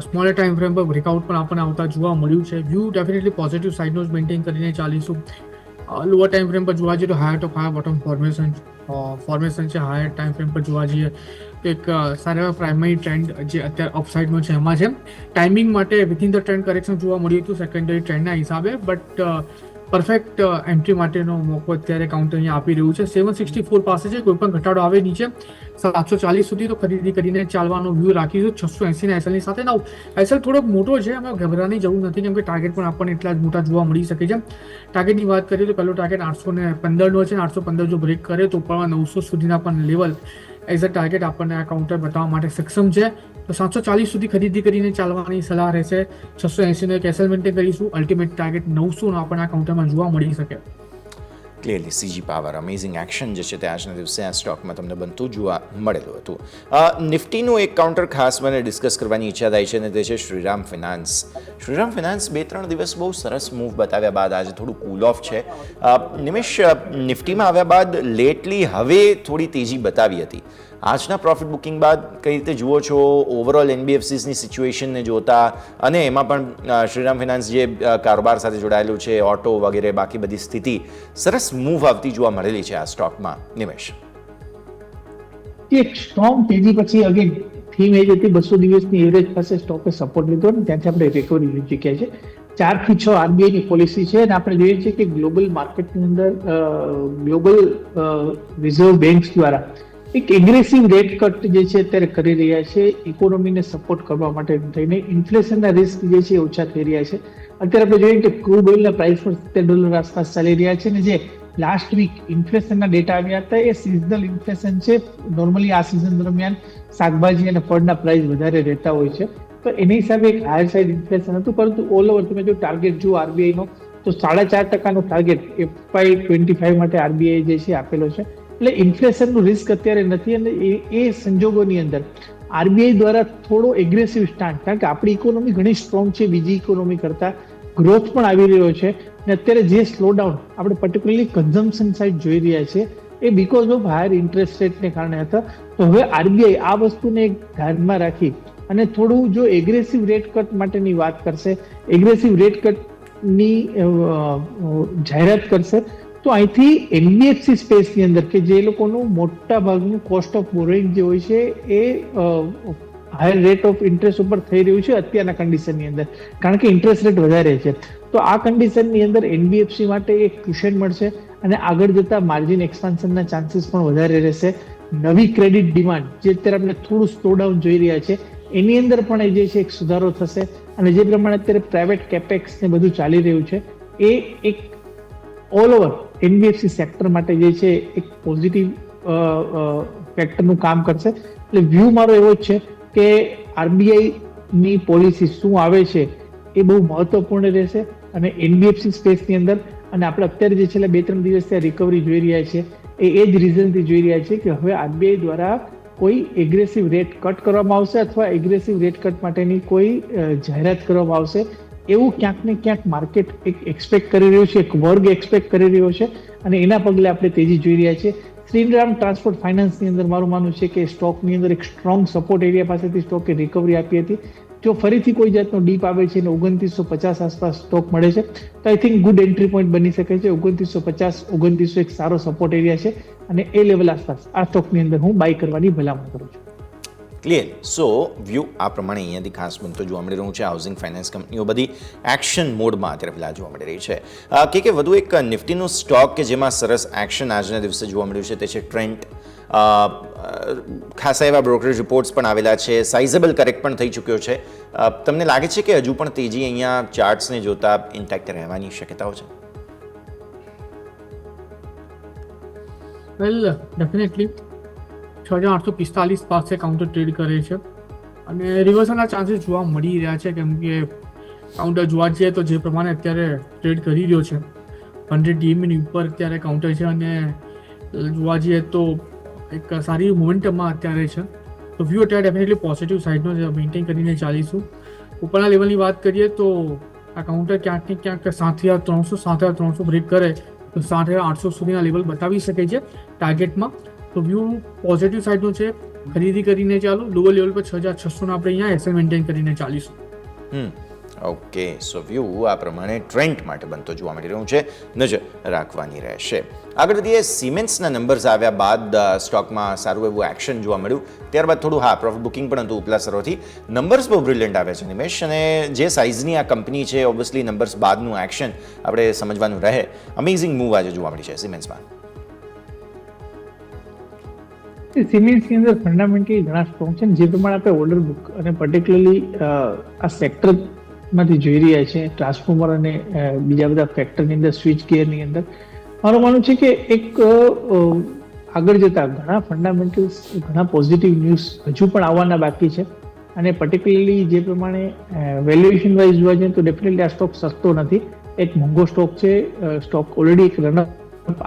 સ્મોલર ટાઈમ ફ્રેમ પર બ્રેકઆઉટ પણ આપણને આવતા જોવા મળ્યું છે. વ્યૂ ડેફિનેટલી પોઝિટિવ સાઇડનો જ મેન્ટેન કરીને ચાલીશું. લોઅર ટાઈમ ફ્રેમ પર જોવા જઈએ તો હાયર ટોપ હાયર બોટમ ફોર્મેશન છે. હાયર ટાઈમ ફ્રેમ પર જોવા જઈએ તો એક સારા એવા પ્રાઇમરી ટ્રેન્ડ જે અત્યારે અપસાઇડનો છે એમાં છે. ટાઈમિંગ માટે વિથિન ધ ટ્રેન્ડ કરેક્શન જોવા મળ્યું હતું સેકન્ડરી ટ્રેન્ડના હિસાબે, બટ પરફેક્ટ એન્ટ્રી માટેનો મોકો અત્યારે કાઉન્ટર અહીંયા આપી રહ્યું છે. 764 પાસે છે, કોઈ પણ ઘટાડો આવે નીચે 740 સુધી તો ખરીદી કરીને ચાલવાનો વ્યૂ રાખીશું. 680 ના SL ની સાથે. ના SL થોડોક મોટો છે, એમાં ગભરાની જરૂર નથી કેમ કે ટાર્ગેટ પણ આપણને એટલા જ મોટા જોવા મળી શકે છે. ટાર્ગેટની વાત કરીએ તો પહેલો ટાર્ગેટ 815નો છે. 815 જો બ્રેક કરે તો ઉપરમાં 900 સુધીના પણ લેવલ એઝ અ ટાર્ગેટ આપણને આ કાઉન્ટર બતાવવા માટે સક્ષમ છે. તો 740 સુધી ખરીદી કરીને ચાલવાની સલાહ રહેશે. 680નો એક SL મેન્ટેન કરીશું. અલ્ટિમેટ ટાર્ગેટ 900નો આપણને આ કાઉન્ટરમાં જોવા મળી શકે. Clearly CG power amazing action જે છે તે આજના દિવસે આ સ્ટોકમાં તમને બનતું જોવા મળેલું હતું. નિફ્ટીનું એક કાઉન્ટર ખાસ મને ડિસ્કસ કરવાની ઈચ્છા થાય છે અને તે છે શ્રીરામ ફિનાન્સ. શ્રીરામ ફિનાન્સ 2-3 દિવસ બહુ સરસ મૂવ બતાવ્યા બાદ આજે થોડું કૂલ ઓફ છે. નિમેશ, નિફ્ટીમાં આવ્યા બાદ લેટલી હવે થોડી તેજી બતાવી હતી. આજના પ્રોફિટ બુકિંગ બાદ કઈ રીતે જુઓ છો ઓવરઓલ NBFCsની સિચ્યુએશનને જોતા, અને એમાં પણ શ્રીરામ ફિનાન્સ જે કારોબાર સાથે જોડાયેલું છે, ઓટો વગેરે બાકી બધી સ્થિતિ, સરસ મૂવ આવતી જોવા મળેલી છે આ સ્ટોકમાં. નિમેશ, એક સ્ટ્રોંગ તેજી પછી અગેન થીમ એ જ હતી 200 દિવસની એવરેજ પાસે સ્ટોકે સપોર્ટ લીધો અને ત્યાંથી આપણે રિકવરી લઈ ચૂક્યા છે. 4 થી 6 RBIની પોલિસી છે અને આપણે જોઈએ છીએ કે ગ્લોબલ માર્કેટની અંદર ગ્લોબલ રિઝર્વ બેંક્સ દ્વારા એક એગ્રેસિવ રેટ કટ જે છે અત્યારે કરી રહ્યા છે ઇકોનોમીને સપોર્ટ કરવા માટે થઈને. ઇન્ફ્લેશનના રિસ્ક જે છે ઓછા થઈ રહ્યા છે. અત્યારે આપણે જોઈએ કે ક્રૂડ ઓઇલના પ્રાઇસ પર $70 આસપાસ ચાલી રહ્યા છે અને જે લાસ્ટ વીક ઇન્ફ્લેશનના ડેટા આવ્યા હતા એ સિઝનલ ઇન્ફ્લેશન છે. નોર્મલી આ સિઝન દરમિયાન શાકભાજી અને ફળના પ્રાઇસ વધારે રહેતા હોય છે, તો એની હિસાબે એક હાયર સાઇડ ઇન્ફ્લેશન હતું. પરંતુ ઓલ ઓવર તમે જો ટાર્ગેટ જુઓ RBIનો તો 4.5%નો ટાર્ગેટ FY25 માટે RBI જે છે આપેલો છે. એટલે ઇન્ફ્લેશનનું રિસ્ક અત્યારે નથી અને એ સંજોગોની અંદર RBI દ્વારા થોડો એગ્રેસિવ સ્ટાન્ડ, કારણ કે આપણી ઇકોનોમી ઘણી સ્ટ્રોંગ છે બીજી ઇકોનોમી કરતાં, ગ્રોથ પણ આવી રહ્યો છે અને અત્યારે જે સ્લોડાઉન આપણે પર્ટિક્યુલરલી કન્ઝમ્પશન સાઇડ જોઈ રહ્યા છે એ બીકોઝ ઓફ હાયર ઇન્ટરેસ્ટ રેટને કારણે હતા. તો હવે RBI આ વસ્તુને ધ્યાનમાં રાખી અને થોડું જો એગ્રેસિવ રેટ કટ માટેની વાત કરશે, એગ્રેસિવ રેટ કટની જાહેરાત કરશે તો અહીંથી એનબીએફસી સ્પેસની અંદર કે જે લોકોનું મોટા ભાગનું કોસ્ટ ઓફ બોરોઈંગ જે હોય છે એ હાયર રેટ ઓફ ઇન્ટરેસ્ટ ઉપર થઈ રહ્યું છે અત્યારના કન્ડિશનની અંદર, કારણ કે ઇન્ટરેસ્ટ રેટ વધારે છે. તો આ કન્ડિશનની અંદર એનબીએફસી માટે એક ક્યુશન મળશે અને આગળ જતા માર્જિન એક્સપાન્શનના ચાન્સીસ પણ વધારે રહેશે. નવી ક્રેડિટ ડિમાન્ડ જે અત્યારે આપણે થોડું સ્લોડાઉન જોઈ રહ્યા છે એની અંદર પણ એ જે છે એક સુધારો થશે અને જે પ્રમાણે અત્યારે પ્રાઇવેટ કેપેક્સ ને બધું ચાલી રહ્યું છે એ એક ઓલ ઓવર એનબીએફસી સેક્ટર માટે જે છે એક પોઝિટિવ ફેક્ટરનું કામ કરશે. એટલે વ્યૂ મારો એવો જ છે કે આરબીઆઈની પોલિસી શું આવે છે એ બહુ મહત્વપૂર્ણ રહેશે અને એનબીએફસી સ્પેસની અંદર. અને આપણે અત્યારે જે છેલ્લા 2-3 દિવસથી રિકવરી જોઈ રહ્યા છીએ એ જ રીઝનથી જોઈ રહ્યા છીએ કે હવે આરબીઆઈ દ્વારા કોઈ એગ્રેસિવ રેટ કટ કરવામાં આવશે અથવા એગ્રેસિવ રેટ કટ માટેની કોઈ જાહેરાત કરવામાં આવશે એવું ક્યાંક ને ક્યાંક માર્કેટ એક એક્સપેક્ટ કરી રહ્યું છે, એક વર્ગ એક્સપેક્ટ કરી રહ્યો છે અને એના પગલે આપણે તેજી જોઈ રહ્યા છીએ. શ્રીરામ ટ્રાન્સપોર્ટ ફાઇનાન્સની અંદર મારું માનવું છે કે સ્ટોકની અંદર એક સ્ટ્રોંગ સપોર્ટ એરિયા પાસેથી સ્ટોકે રિકવરી આપી હતી. જો ફરીથી કોઈ જાતનો ડીપ આવે છે અને 2950 આસપાસ સ્ટોક મળે છે તો I think good entry point બની શકે છે. 2950 2900 એક સારો સપોર્ટ એરિયા છે અને એ લેવલ આસપાસ આ સ્ટોકની અંદર હું બાય કરવાની ભલામણ કરું છું. ક્લિયર. સો વ્યૂ આ પ્રમાણે અહીંયાથી ખાસ બનતો જોવા મળી રહ્યું છે. હાઉસિંગ ફાઇનાન્સ કંપનીઓ બધી એક્શન મોડમાં અત્યારે પહેલાં જોવા મળી રહી છે. કે વધુ એક નિફ્ટીનું સ્ટોક કે જેમાં સરસ એક્શન આજના દિવસે જોવા મળ્યું છે તે છે ટ્રેન્ટ. ખાસા એવા બ્રોકરેજ રિપોર્ટ્સ પણ આવેલા છે, સાઇઝેબલ કરેક્ટ પણ થઈ ચૂક્યો છે. તમને લાગે છે કે હજુ પણ તેજી અહીંયા ચાર્ટ્સને જોતા ઇન્ટેક્ટ રહેવાની શક્યતાઓ છે? વેલ ડેફિનેટલી 6845 પાસે કાઉન્ટર ટ્રેડ કરે છે અને રિવર્સલના ચાન્સીસ જોવા મળી રહ્યા છે, કેમ કે કાઉન્ટર જોવા જઈએ તો જે પ્રમાણે અત્યારે ટ્રેડ કરી રહ્યો છે 100 DMA ઉપર અત્યારે કાઉન્ટર છે અને જોવા જઈએ તો એક સારી મોમેન્ટમમાં અત્યારે છે. તો વ્યૂ અત્યારે ડેફિનેટલી પોઝિટિવ સાઇડનો છે, મેન્ટેન કરીને ચાલીશું. ઉપરના લેવલની વાત કરીએ તો આ કાઉન્ટર ક્યાંક ને ક્યાંક 7300 7300 બ્રેક કરે તો 7800 સુધીના લેવલ બતાવી શકે છે ટાર્ગેટમાં. તો વ્યૂ પોઝિટિવ સાઇડનો છે, ખરીદી કરીને ચાલો. લોઅર લેવલ પર 6600 આપણે અહીંયા એસએલ મેન્ટેન કરીને ચાલીશું. ઓકે. સો વ્યૂ આ પ્રમાણે ટ્રેન્ડ માટે બનતો જોવા મળી રહ્યું છે, નજર રાખવાની રહેશે. આગળ વધીએ. સિમેન્ટ્સના નંબર્સ આવ્યા બાદ સ્ટોકમાં સારું એવું એક્શન જોવા મળ્યું. ત્યારબાદ થોડું પ્રોફિટ બુકિંગ પણ હતું ઉપલા સ્તરોથી. નંબર્સ બહુ બ્રિલિયન્ટ આવ્યા છે નિમેશ, અને જે સાઇઝની આ કંપની છે ઓબ્વિયસલી નંબર્સ બાદનું એક્શન આપણે સમજવાનું રહે. અમેઝિંગ મૂવ આજે જોવા મળી છે સિમેન્ટ્સમાં. સિમેન્ટ્સની અંદર ફંડામેન્ટલી ઘણા સ્ટ્રોંગ છે. જે પ્રમાણે આપણે ઓર્ડર બુક અને પર્ટિક્યુલરલી આ સેક્ટરમાંથી જોઈ રહ્યા છે, ટ્રાન્સફોર્મર અને બીજા બધા ફેક્ટરની અંદર, સ્વિચ ગિયરની અંદર, મારું માનવું છે કે એક આગળ જતા ઘણા ફંડામેન્ટલ્સ, ઘણા પોઝિટિવ ન્યૂઝ હજુ પણ આવવાના બાકી છે. અને પર્ટિક્યુલરલી જે પ્રમાણે વેલ્યુએશન વાઇઝ જોવા જઈએ તો ડેફિનેટલી આ સ્ટોક સસ્તો નથી, એક મોંઘો સ્ટોક છે. સ્ટોક ઓલરેડી એક રનઅપ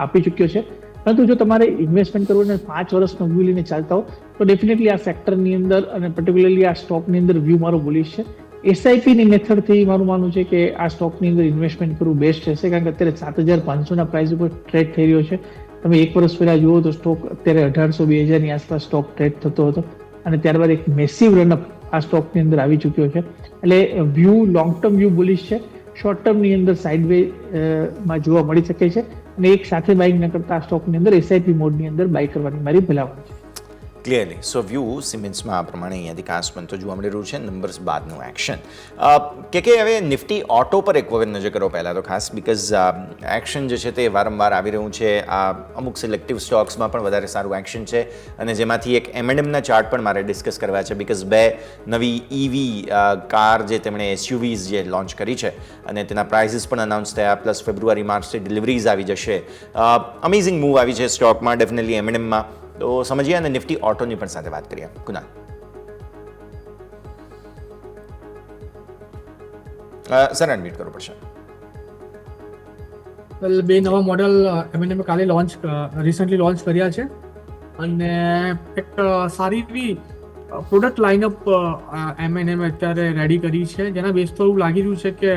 આપી ચૂક્યો છે. પરંતુ જો તમારે ઇન્વેસ્ટમેન્ટ કરવું અને 5 વર્ષનો વ્યૂ લઈને ચાલતા હો તો ડેફિનેટલી આ સેક્ટરની અંદર અને પર્ટિક્યુલરલી આ સ્ટોકની અંદર વ્યૂ મારો બુલિશ છે. એસઆઈપીની મેથડથી મારું માનવું છે કે આ સ્ટોકની અંદર ઇન્વેસ્ટમેન્ટ કરવું બેસ્ટ રહેશે, કારણ કે અત્યારે 7500ના પ્રાઇસ ઉપર ટ્રેડ થઈ રહ્યો છે. તમે 1 વર્ષ પહેલા જુઓ તો સ્ટોક અત્યારે 1800-2000ની આસપાસ સ્ટોક ટ્રેડ થતો હતો અને ત્યારબાદ એક મેસિવ રનઅપ આ સ્ટોકની અંદર આવી ચૂક્યો છે. એટલે view long term view bullish છે. શોર્ટ ટર્મની અંદર સાઇડવેમાં જોવા મળી શકે છે અને એક સાથે બાઇંગ ન કરતા આ સ્ટોકની અંદર એસઆઈપી મોડની અંદર બાય કરવાની મારી ભલામણ છે. ક્લિયરલી. સો વ્યૂ સિમેન્ટ્સમાં આ પ્રમાણે અહીંયાથી ખાસ બનતો જોવા મળી રહ્યું છે નંબર્સ બાદનું એક્શન. કે હવે નિફ્ટી ઓટો પર એક વખત નજર કરો પહેલાં તો ખાસ, બીકોઝ એક્શન જે છે તે વારંવાર આવી રહ્યું છે. આ અમુક સિલેક્ટિવ સ્ટોક્સમાં પણ વધારે સારું એક્શન છે અને જેમાંથી એક M&Mના ચાર્ટ પણ મારે ડિસ્કસ કરવા છે, બીકોઝ 2 નવી EV કાર જે તેમણે SUVs જે લોન્ચ કરી છે અને તેના પ્રાઇસીસ પણ અનાઉન્સ થયા, પ્લસ ફેબ્રુઆરી માર્ચથી ડિલિવરીઝ આવી જશે. અમેઝિંગ મૂવ આવી છે સ્ટોકમાં ડેફિનેટલી M&Mમાં. તો સમજીએ અને નિફ્ટી ઓટોની પણ સાથે વાત કરીએ. કુનાલ, સર અનમ્યુટ કરવું પડશે. વેલ 2 નવા મોડલ M&M કાલે રિસન્ટલી લોન્ચ કર્યા છે અને એક સારી એવી પ્રોડક્ટ લાઇનઅપ M&M અત્યારે રેડી કરી છે, જેના બેઝ પર એવું લાગી રહ્યું છે કે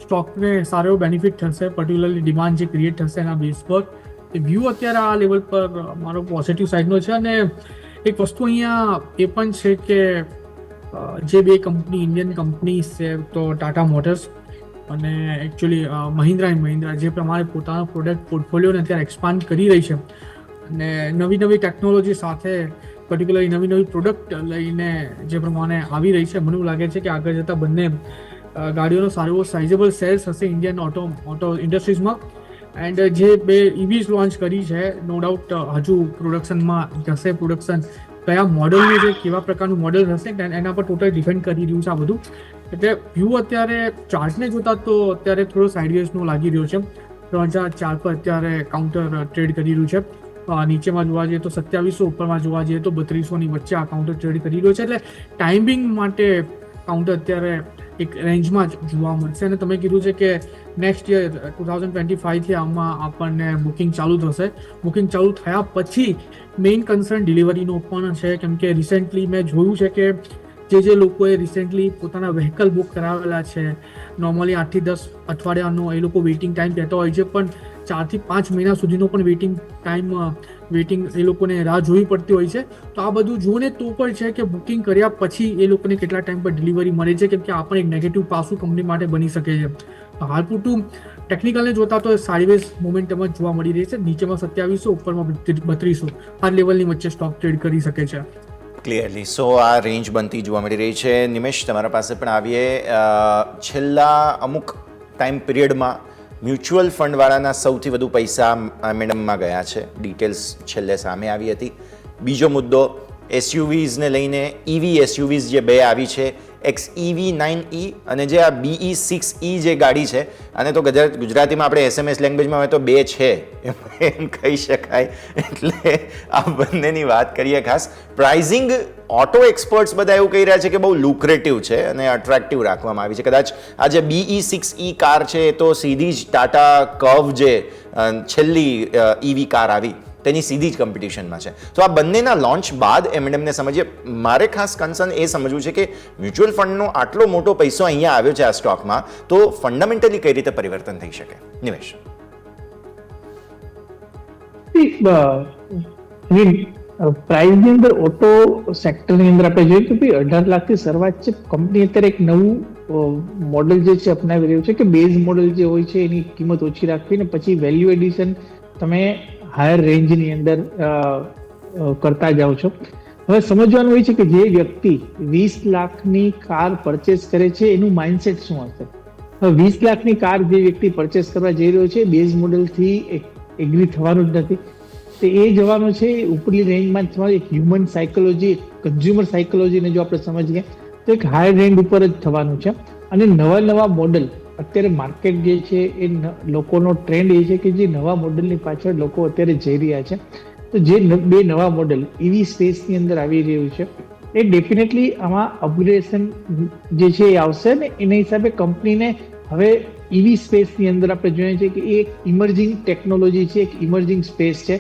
સ્ટોકને સારો એવો બેનિફિટ થશે, પર્ટિક્યુલરલી ડિમાન્ડ જે ક્રિએટ થશે એના બેઝ પર. વ્યૂ અત્યારે આ લેવલ પર મારો પોઝિટિવ સાઇડનો છે. અને એક વસ્તુ અહીંયા એ પણ છે કે જે 2 કંપની ઇન્ડિયન કંપનીઝ છે, તો ટાટા મોટર્સ અને એકચ્યુઅલી મહિન્દ્રા એન્ડ મહિન્દ્રા જે પ્રમાણે પોતાનો પ્રોડક્ટ પોર્ટફોલિયોને અત્યારે એક્સપાન્ડ કરી રહી છે અને નવી નવી ટેકનોલોજી સાથે પર્ટિક્યુલરલી નવી નવી પ્રોડક્ટ લઈને જે પ્રમાણે આવી રહી છે, મને એવું લાગે છે કે આગળ જતાં બંને ગાડીઓનો સારો સાઇઝેબલ સેલ્સ હશે ઇન્ડિયન ઓટો ઇન્ડસ્ટ્રીઝમાં. એન્ડ જે બે EVs લોન્ચ કરી છે, નો ડાઉટ હજુ પ્રોડક્શનમાં જશે. પ્રોડક્શન કયા મોડલનું છે, કેવા પ્રકારનું મોડલ હશે એના પર ટોટલ ડિપેન્ડ કરી રહ્યું છે આ બધું. એટલે વ્યૂ અત્યારે ચાર્ટને જોતા તો અત્યારે થોડો સાઇડવેઝનો લાગી રહ્યો છે. 3004 પર અત્યારે કાઉન્ટર ટ્રેડ કરી રહ્યું છે. નીચેમાં જોવા જઈએ તો 2700, ઉપરમાં જોવા જઈએ તો 3200 ની વચ્ચે આ કાઉન્ટર ટ્રેડ કરી રહ્યો છે. એટલે ટાઈમિંગ માટે કાઉન્ટર અત્યારે એક રેન્જમાં જ જોવા મળશે. અને તમે કીધું છે કે નેક્સ્ટ યર 2025થી આમાં આપણને બુકિંગ ચાલુ થશે. બુકિંગ ચાલુ થયા પછી મેઇન કન્સર્ન ડિલિવરીનો પણ છે, કેમ કે રિસેન્ટલી મેં જોયું છે કે જે લોકોએ રિસેન્ટલી પોતાના વ્હીકલ બુક કરાવેલા છે, નોર્મલી 8 થી 10 અઠવાડિયાનો એ લોકો વેઇટિંગ ટાઈમ કહેતા હોય છે, પણ 4 થી 5 મહિના સુધીનો પણ વેઇટિંગ એ લોકોને રાહ જોવી પડતી હોય છે. તો આ બધું જોને તો પણ છે કે બુકિંગ કર્યા પછી એ લોકોને કેટલા ટાઈમ પર ડિલિવરી મળે છે, કેમ કે આ પણ એક નેગેટિવ પાસું કંપની માટે બની શકે છે. હાલ પૂરતું ટેકનિકલને જોતા તો સાઇડવેઝ મોમેન્ટમ જ જોવા મળી રહી છે. નીચેમાં 2700, ઉપરમાં 3200 આ લેવલની વચ્ચે સ્ટોક ટ્રેડ કરી શકે છે. ક્લિયરલી. સો આ રેન્જ બનતી જોવા મળી રહી છે. નિમેશ, તમારા પાસે પણ આવીએ. છેલ્લા અમુક ટાઈમ પિરિયડમાં મ્યુચ્યુઅલ ફંડવાળાના સૌથી વધુ પૈસા મેડમમાં ગયા છે. ડિટેલ્સ છેલ્લે સામે આવી હતી. બીજો મુદ્દો SUVsને લઈને EV SUVs જે બે આવી છે, XEV9e અને જે આ BE6e જે ગાડી છે, અને તો ગુજરાતીમાં આપણે SMS લેંગ્વેજમાં હોય તો બે છે એમ કહી શકાય. એટલે આ બંનેની વાત કરીએ. ખાસ પ્રાઇઝિંગ ઓટો એક્સપર્ટ્સ બધા એવું કહી રહ્યા છે કે બહુ લુક્રેટિવ છે અને અટ્રેક્ટિવ રાખવામાં આવી છે. કદાચ આ જે BE6e કાર છે એ તો સીધી જ ટાટા કર્વ જે છેલ્લી EV કાર આવી તેની સીધી જ કોમ્પિટિશનમાં છે. તો આ બંનેના લોન્ચ બાદ એમએનએમને સમજીએ. મારે ખાસ કન્સર્ન એ સમજવું છે કે મ્યુચ્યુઅલ ફંડનો આટલો મોટો પૈસો અહીંયા આવ્યો છે આ સ્ટોકમાં, તો ફંડામેન્ટલી કઈ રીતે પરિવર્તન થઈ શકે? નિમેશ. પ્રાઇસની અંદર ઓટો સેક્ટરની અંદર આપણે જોઈએ તો 18 લાખથી શરૂઆત છે. કંપની અત્યારે એક નવું મોડલ જે છે અપનાવી રહ્યું છે કે બેઝ મોડલ જે હોય છે એની કિંમત ઓછી રાખવી ને પછી વેલ્યુ એડિશન તમે હાયર રેન્જની અંદર કરતા જાઓ છો. હવે સમજવાનું હોય છે કે જે વ્યક્તિ 20 લાખની કાર પરચેસ કરે છે એનું માઇન્ડસેટ શું હશે. હવે 20 લાખની કાર જે વ્યક્તિ પરચેસ કરવા જઈ રહ્યો છે બેઝ મોડલથી એગ્રી થવાનું જ નથી. તો એ જવાનો છે ઉપરની રેન્જમાં એક હ્યુમન સાયકોલોજી, કન્ઝ્યુમર સાયકોલોજીને જો આપણે સમજીએ તો એક હાયર રેન્જ ઉપર જ થવાનું છે. અને નવા મોડલ અત્યારે માર્કેટ જે છે એ લોકોનો ટ્રેન્ડ એ છે કે જે નવા મોડલની પાછળ લોકો અત્યારે જઈ રહ્યા છે. તો જે બે નવા મોડલ EV સ્પેસની અંદર આવી રહ્યું છે એ ડેફિનેટલી આમાં અપગ્રેડેશન જે છે એ આવશે ને એના હિસાબે કંપનીને હવે EV સ્પેસની અંદર આપણે જોઈએ છીએ કે એ એક ઇમર્જિંગ ટેકનોલોજી છે, એક ઇમર્જિંગ સ્પેસ છે.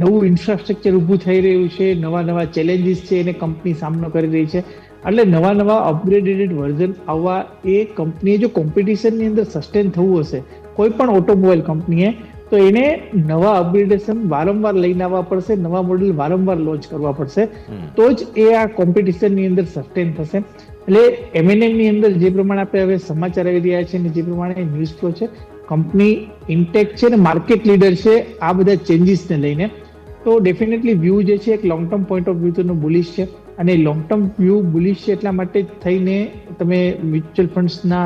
નવું ઇન્ફ્રાસ્ટ્રક્ચર ઊભું થઈ રહ્યું છે, નવા ચેલેન્જીસ છે એને કંપની સામનો કરી રહી છે. એટલે નવા અપગ્રેડેડ વર્ઝન આવવા એ કંપનીએ જો કોમ્પિટિશનની અંદર સસ્ટેન થવું હશે કોઈ પણ ઓટોમોબાઈલ કંપનીએ, તો એને નવા અપગ્રેડેશન વારંવાર લઈને આવવા પડશે, નવા મોડેલ વારંવાર લોન્ચ કરવા પડશે, તો જ એ આ કોમ્પિટિશનની અંદર સસ્ટેન થશે. એટલે M&Mની અંદર જે પ્રમાણે આપણે હવે સમાચાર આવી રહ્યા છે અને જે પ્રમાણે ન્યૂઝ ફ્લો છે, કંપની ઇન્ટેક છે ને માર્કેટ લીડર છે આ બધા ચેન્જીસને લઈને. તો ડેફિનેટલી વ્યૂ જે છે એક long term point of view bullish છે. અને લોંગ ટર્મ વ્યૂ બુલિશ છે એટલા માટે થઈને તમે મ્યુચ્યુઅલ ફંડ્સના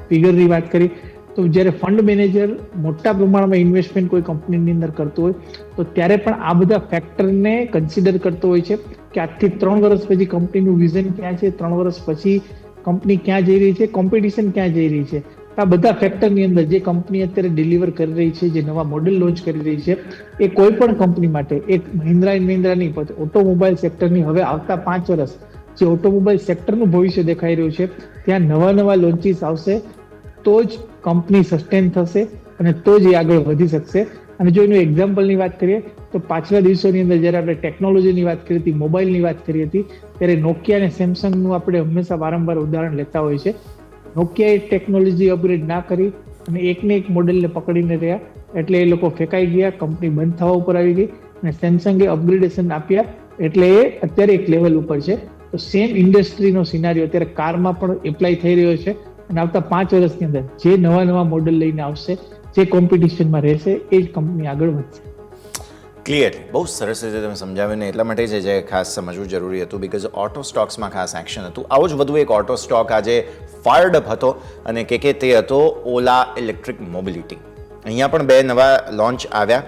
ફિગરની વાત કરી તો જ્યારે ફંડ મેનેજર મોટા પ્રમાણમાં ઇન્વેસ્ટમેન્ટ કોઈ કંપનીની અંદર કરતો હોય તો ત્યારે પણ આ બધા ફેક્ટરને કન્સિડર કરતો હોય છે કે આજથી 3 વર્ષ પછી કંપનીનું વિઝન ક્યાં છે, 3 વર્ષ પછી કંપની ક્યાં જઈ રહી છે, કોમ્પિટિશન ક્યાં જઈ રહી છે. આ બધા ફેક્ટરની અંદર જે કંપની અત્યારે ડિલિવર કરી રહી છે, જે નવા મોડેલ લોન્ચ કરી રહી છે, એ કોઈ પણ કંપની માટે એક મહિન્દ્રા એન્ડ મહિન્દ્રા નહીં પણ ઓટોમોબાઈલ સેક્ટરની હવે આવતા 5 વર્ષ જે ઓટોમોબાઈલ સેક્ટરનું ભવિષ્ય દેખાઈ રહ્યું છે ત્યાં નવા લોન્ચીસ આવશે તો જ કંપની સસ્ટેન થશે અને તો જ એ આગળ વધી શકશે. અને જો એનું એક્ઝામ્પલની વાત કરીએ તો પાછલા દિવસોની અંદર જ્યારે આપણે ટેકનોલોજીની વાત કરી હતી, મોબાઈલની વાત કરી હતી, ત્યારે નોકિયા અને સેમસંગનું આપણે હંમેશા વારંવાર ઉદાહરણ લેતા હોય છે. નોકિયાએ ટેકનોલોજી અપગ્રેડ ના કરી અને એકને એક મોડેલને પકડીને રહ્યા એટલે એ લોકો ફેંકાઈ ગયા, કંપની બંધ થવા ઉપર આવી ગઈ. અને સેમસંગે અપગ્રેડેશન આપ્યા એટલે એ અત્યારે એક લેવલ ઉપર છે. તો સેમ ઇન્ડસ્ટ્રીનો સિનારીઓ અત્યારે કારમાં પણ એપ્લાય થઈ રહ્યો છે. અને આવતા 5 વર્ષની અંદર જે નવા મોડેલ લઈને આવશે, જે કોમ્પિટિશનમાં રહેશે, એ જ કંપની આગળ વધશે. ક્લિયરલી બહુ સરસ રીતે તમે સમજાવ્યું ને એટલા માટે જ જે ખાસ સમજવું જરૂરી હતું, બિકોઝ ઓટો સ્ટોક્સમાં ખાસ એક્શન હતું. આવો જ વધુ એક ઓટો સ્ટોક આજે ફાયર્ડ અપ હતો અને કે તે હતો ઓલા ઇલેક્ટ્રિક મોબિલિટી. અહીંયા પણ 2 નવા લોન્ચ આવ્યા,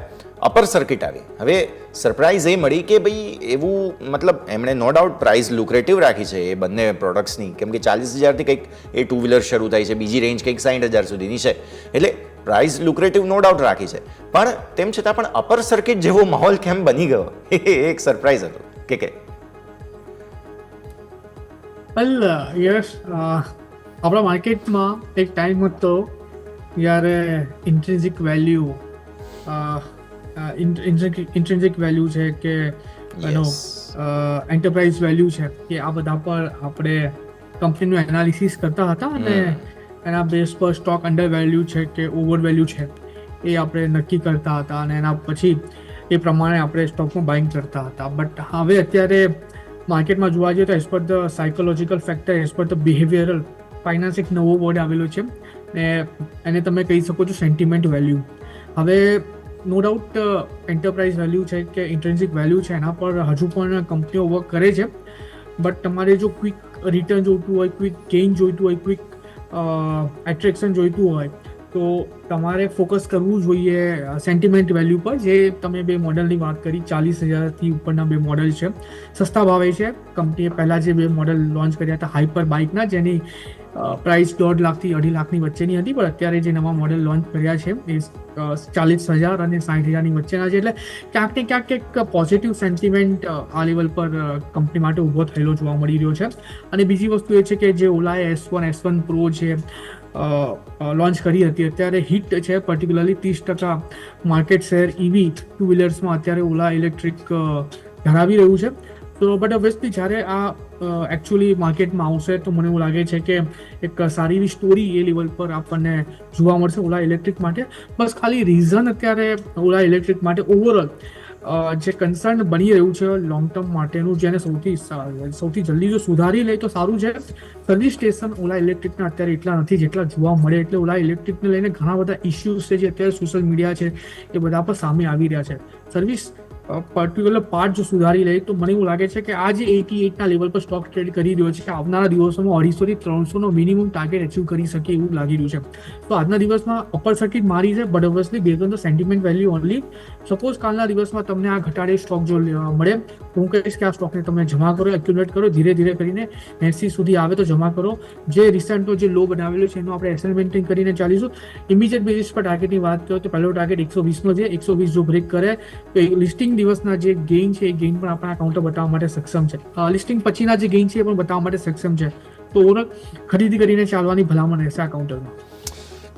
અપર સર્કિટ આવી. હવે સરપ્રાઇઝ એ મળી કે ભાઈ એવું મતલબ એમણે નો ડાઉટ પ્રાઇસ લુક્રેટિવ રાખી છે એ બંને પ્રોડક્ટ્સની, કેમ કે 40,000થી કંઈક એ 2 વ્હીલર શરૂ થાય છે, બીજી રેન્જ કંઈક 60,000 સુધીની છે, એટલે પ્રાઇસ લુક્રેટિવ નો ડાઉટ રાખી છે. પણ તેમ છતાં પણ અપર સર્કિટ જેવો માહોલ કેમ બની ગયો એ એક સરપ્રાઇઝ હતો કે વેલ યસ, આપણા માર્કેટમાં એક ટાઈમ હતો જ્યારે ઇન્ટ્રિન્સિક વેલ્યુ છે કે એનો એન્ટરપ્રાઇઝ વેલ્યુ છે કે આ બધા પર આપણે કંપનીનું એનાલિસિસ કરતા હતા અને એના બેઝ પર સ્ટોક અંડર વેલ્યુ છે કે ઓવર વેલ્યુ છે એ આપણે નક્કી કરતા હતા અને એના પછી એ પ્રમાણે આપણે સ્ટોકમાં બાઇંગ કરતા હતા. બટ હવે અત્યારે માર્કેટમાં જોવા જઈએ તો as per the psychological factor, as per the behavioural finance એક નવો વર્ડ આવેલો છે ને એને તમે કહી શકો છો સેન્ટિમેન્ટ વેલ્યુ. હવે નો ડાઉટ એન્ટરપ્રાઇઝ વેલ્યુ છે કે ઇન્ટ્રિન્સિક વેલ્યુ છે એના પર હજુ પણ કંપનીઓ વર્ક કરે છે. બટ તમારે જો ક્વિક રિટર્ન જોઈતું હોય, ક્વિક ગેઇન જોઈતું હોય, ક્વિક એટ્રેક્શન જોઈતું હોય તો તમારે ફોકસ કરવું જોઈએ સેન્ટિમેન્ટ વેલ્યુ પર. જે તમે 2 મોડલની વાત કરી, 40,000થી ઉપરના 2 મોડલ છે, સસ્તા ભાવે છે. કંપનીએ પહેલાં જે 2 મોડલ લોન્ચ કર્યા હતા હાઇપર બાઇકના, જેની પ્રાઇસ 1.5 લાખથી 2.5 લાખની વચ્ચેની હતી, પણ અત્યારે જે નવા મોડલ લોન્ચ કર્યા છે એ 40,000 અને 60,000ની વચ્ચેના છે. એટલે ક્યાંક ને ક્યાંક એક પોઝિટિવ સેન્ટિમેન્ટ આ લેવલ પર કંપની માટે ઊભો થયેલો જોવા મળી રહ્યો છે. અને બીજી વસ્તુ એ છે કે જે ઓલાએ S1 Pro છે લોન્ચ કરી હતી, અત્યારે હિટ છે. પર્ટિક્યુલરલી 30% માર્કેટ શેર EV 2 વ્હીલર્સમાં અત્યારે ઓલા ઇલેક્ટ્રિક ધરાવી રહ્યું છે. તો બટ ઓબ્વિયસલી જ્યારે આ એકચ્યુઅલી માર્કેટમાં આવશે તો મને એવું લાગે છે કે એક સારી એવી સ્ટોરી એ લેવલ પર આપણને જોવા મળશે ઓલા ઇલેક્ટ્રિક માટે. બસ ખાલી રીઝન અત્યારે ઓલા ઇલેક્ટ્રિક માટે ઓવરઓલ જે કન્સર્ન બની રહ્યું છે લોંગ ટર્મ માટેનું, જેને સૌથી જલ્દી જો સુધારી લે તો સારું છે. સર્વિસ સ્ટેશન ઓલા ઇલેક્ટ્રિકના અત્યારે એટલા નથી જેટલા જોવા મળે, એટલે ઓલા ઇલેક્ટ્રિકને લઈને ઘણા બધા ઇસ્યુઝ છે જે અત્યારે સોશિયલ મીડિયા છે એ બધા પર સામે આવી રહ્યા છે. સર્વિસ પર્ટિક્યુલર પાર્ટ જો સુધારી લે તો મને એવું લાગે છે કે આ જે 88ના લેવલ પર સ્ટોક ટ્રેડ કરી રહ્યો છે કે આવનારા દિવસોમાં 250થી 300નો મિનિમમ ટાર્ગેટ અચીવ કરી શકે એવું લાગી રહ્યું છે. તો આજના દિવસમાં અપર સર્કિટ મારી છે, but obviously base on the sentiment value only. Suppose કાલના દિવસમાં તમને આ ઘટાડે સ્ટોક જો મળે તો હું કહીશ કે આ સ્ટોકને તમે જમા કરો, એક્યુમ્યુલેટ કરો, ધીરે ધીરે કરીને 80 સુધી આવે તો જમા કરો. જે રિસન્ટનો જે લો બનાવેલો છે એનો આપણે એસએલ મેન્ટેન કરીને ચાલીશું. ઇમિડિયેટ બેઝિસ પર ટાર્ગેટની વાત કરો તો પહેલો ટાર્ગેટ 120નો છે. 120 જો બ્રેક કરે તો લિસ્ટિંગ દિવસના જે ગેઇન છે એ ગેઇન પણ આપણા કાઉન્ટર બતાવવા માટે સક્ષમ છે. લિસ્ટિંગ પછીના જે ગેઇન છે એ પણ બતાવવા માટે સક્ષમ છે. તો ખરીદી કરીને ચાલવાની ભલામણ રહેશે આ કાઉન્ટરમાં.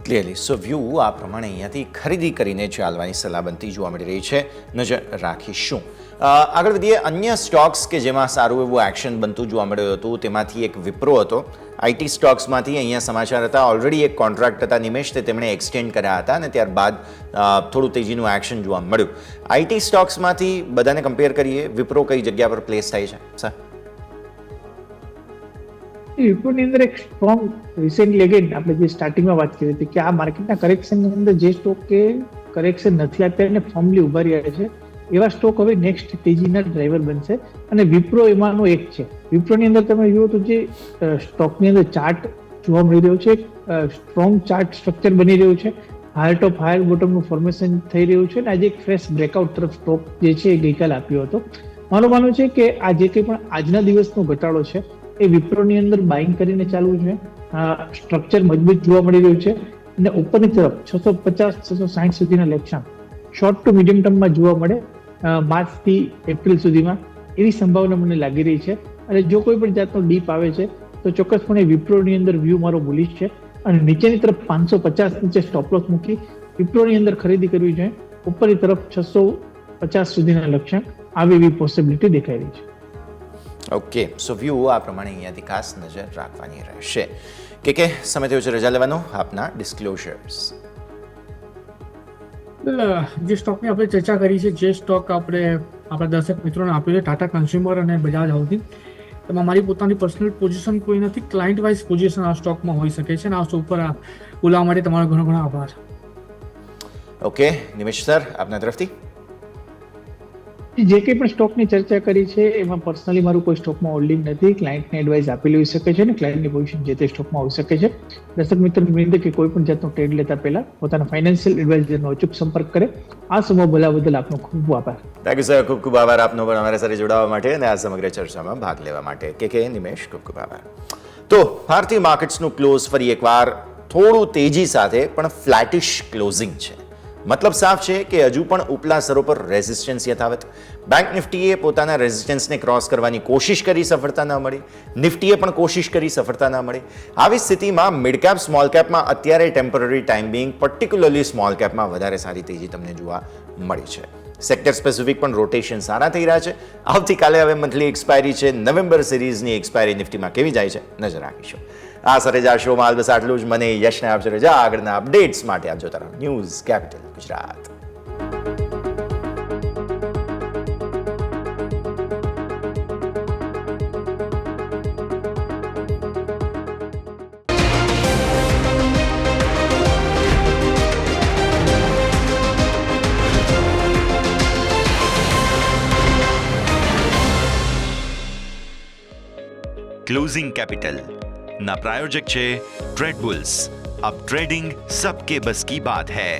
ક્લિયરલી સો વ્યૂ આ પ્રમાણે અહીંયાથી ખરીદી કરીને ચાલવાની સલાહ બનતી જોવા મળી રહી છે. નજર રાખીશું. આગળ વધીએ અન્ય સ્ટોક્સ કે જેમાં સારું એવું એક્શન બનતું જોવા મળ્યું હતું, તેમાંથી એક વિપ્રો હતો. આઈટી સ્ટોક્સમાંથી અહીંયા સમાચાર હતા, ઓલરેડી એક કોન્ટ્રાક્ટ હતા નિમેશ, તેમણે એક્સટેન્ડ કર્યા હતા અને ત્યારબાદ થોડું તેજીનું એક્શન જોવા મળ્યું. આઈટી સ્ટોક્સમાંથી બધાને કમ્પેર કરીએ, વિપ્રો કઈ જગ્યા પર પ્લેસ થાય છે સર? વિપ્રોની અંદર એક સ્ટ્રોંગ રિસેન્ટલી અગેન આપણે જે સ્ટાર્ટિંગમાં વાત કરી હતી કે આ માર્કેટના કરેક્શનની અંદર જે સ્ટોક કે કરેક્શન નથી અત્યારે ફોર્મલી ઉભા રહ્યા છે એવા સ્ટોક હવે નેક્સ્ટ તેજીના ડ્રાઈવર બનશે અને વિપ્રો એમાંનો એક છે. વિપ્રોની અંદર તમે જુઓ તો જે સ્ટોકની અંદર ચાર્ટ જોવા મળી રહ્યો છે, સ્ટ્રોંગ ચાર્ટ સ્ટ્રક્ચર બની રહ્યું છે, હાયર ટોપ હાયર બોટમનું ફોર્મેશન થઈ રહ્યું છે અને આજે એક ફ્રેશ બ્રેકઆઉટ તરફ સ્ટોક જે છે એ ગઈકાલે આપ્યો હતો. મારું માનવું છે કે આ જે કંઈ પણ આજના દિવસનો ઘટાડો છે એ વિપ્રોની અંદર બાઇંગ કરીને ચાલવું છે. સ્ટ્રક્ચર મજબૂત જોવા મળી રહ્યું છે અને ઉપરની તરફ 650-660 સુધીના લક્ષણ શોર્ટ ટુ મીડિયમ ટર્મમાં જોવા મળે માર્ચથી એપ્રિલ સુધીમાં એવી સંભાવના મને લાગી રહી છે. અને જો કોઈ પણ જાતનો ડીપ આવે છે તો ચોક્કસપણે વિપ્રોની અંદર વ્યૂ મારો બુલિશ છે અને નીચેની તરફ 550 નીચે સ્ટોપ લોસ મૂકી વિપ્રોની અંદર ખરીદી કરવી જોઈએ. ઉપરની તરફ 650 સુધીના લક્ષણ આવે એવી પોસિબિલિટી દેખાઈ રહી છે. ઓકે, સો વ્યૂ આ પ્રમાણે અહીંયાથી ખાસ નજર રાખવાની રહેશે. કે સમય થયો છે રજા લેવાનો, આપના ડિસ્ક્લોઝર્સ. જે સ્ટોકની આપણે ચર્ચા કરી છે, જે સ્ટોક આપણે આપણા દર્શક મિત્રોને આપ્યું છે, ટાટા કન્ઝ્યુમર અને બજાજ હાઉસિંગ, એમાં મારી પોતાની પર્સનલ પોઝિશન કોઈ નથી, ક્લાયન્ટ વાઇઝ પોઝિશન આ સ્ટોકમાં હોઈ શકે છે. અને આ સ્ટોક પર બોલાવવા માટે તમારો ઘણો ઘણો આભાર. ઓકે નિમેશ સર, આપના તરફથી જે કંઈ પણ સ્ટોકની ચર્ચા કરી છે એમાં પર્સનલી મારું કોઈ સ્ટોકમાં હોલ્ડિંગ નથી. ક્લાયન્ટને એડવાઇસ આપેલી હોઈ શકે છે અને ક્લાયન્ટની પોઝિશન જે તે સ્ટોકમાં હોઈ શકે છે. દર્શક મિત્રોની વિનંતી કે કોઈ પણ જાતનો ટ્રેડ લેતા પહેલા પોતાના ફાઇનાન્શિયલ એડવાઇઝરનો અચૂક સંપર્ક કરે. આ સમય બોલાવવા બદલ આપનો ખૂબ ખૂબ આભાર. થેન્ક યુ સર, ખૂબ ખૂબ આભાર આપનો પણ અમારા સાથે જોડાવા માટે અને આ સમગ્ર ચર્ચામાં ભાગ લેવા માટે. કે નિમેશ, ખૂબ ખૂબ આભાર. તો ભારતીય માર્કેટ્સનું ક્લોઝ ફરી એકવાર થોડું તેજી સાથે પણ ફ્લેટિશ ક્લોઝિંગ છે. મતલબ સાફ છે કે હજુ પણ ઉપલા સ્તરો પર રેઝિસ્ટન્સ યથાવત. બેંક નિફ્ટીએ પોતાના રેઝિસ્ટન્સને ક્રોસ કરવાની કોશિશ કરી, સફળતા ન મળી. નિફ્ટીએ પણ કોશિશ કરી, સફળતા ન મળી. આવી સ્થિતિમાં મિડ કેપ સ્મોલ કેપમાં અત્યારે temporary time being particularly small કેપમાં વધારે સારી તેજી તમને જોવા મળી છે. સેક્ટર સ્પેસિફિક પણ રોટેશન સારા થઈ રહ્યા છે. આવતીકાલે હવે મંથલી એક્સપાયરી છે. નવેમ્બર સિરીઝની એક્સપાયરી નિફ્ટીમાં કેવી જાય છે નજર રાખીશું. આ સાથે જ આ શોમાં હાલ બસ આટલું જ. મને યશને આપજો રજા. આગળના અપડેટ્સ માટે આપ જોતા રહો news capital Gujarat. Closing capital ના પ્રાયોજક છે ટ્રેડ બુલ્સ. अब ट्रेडिंग सबके बस की बात है.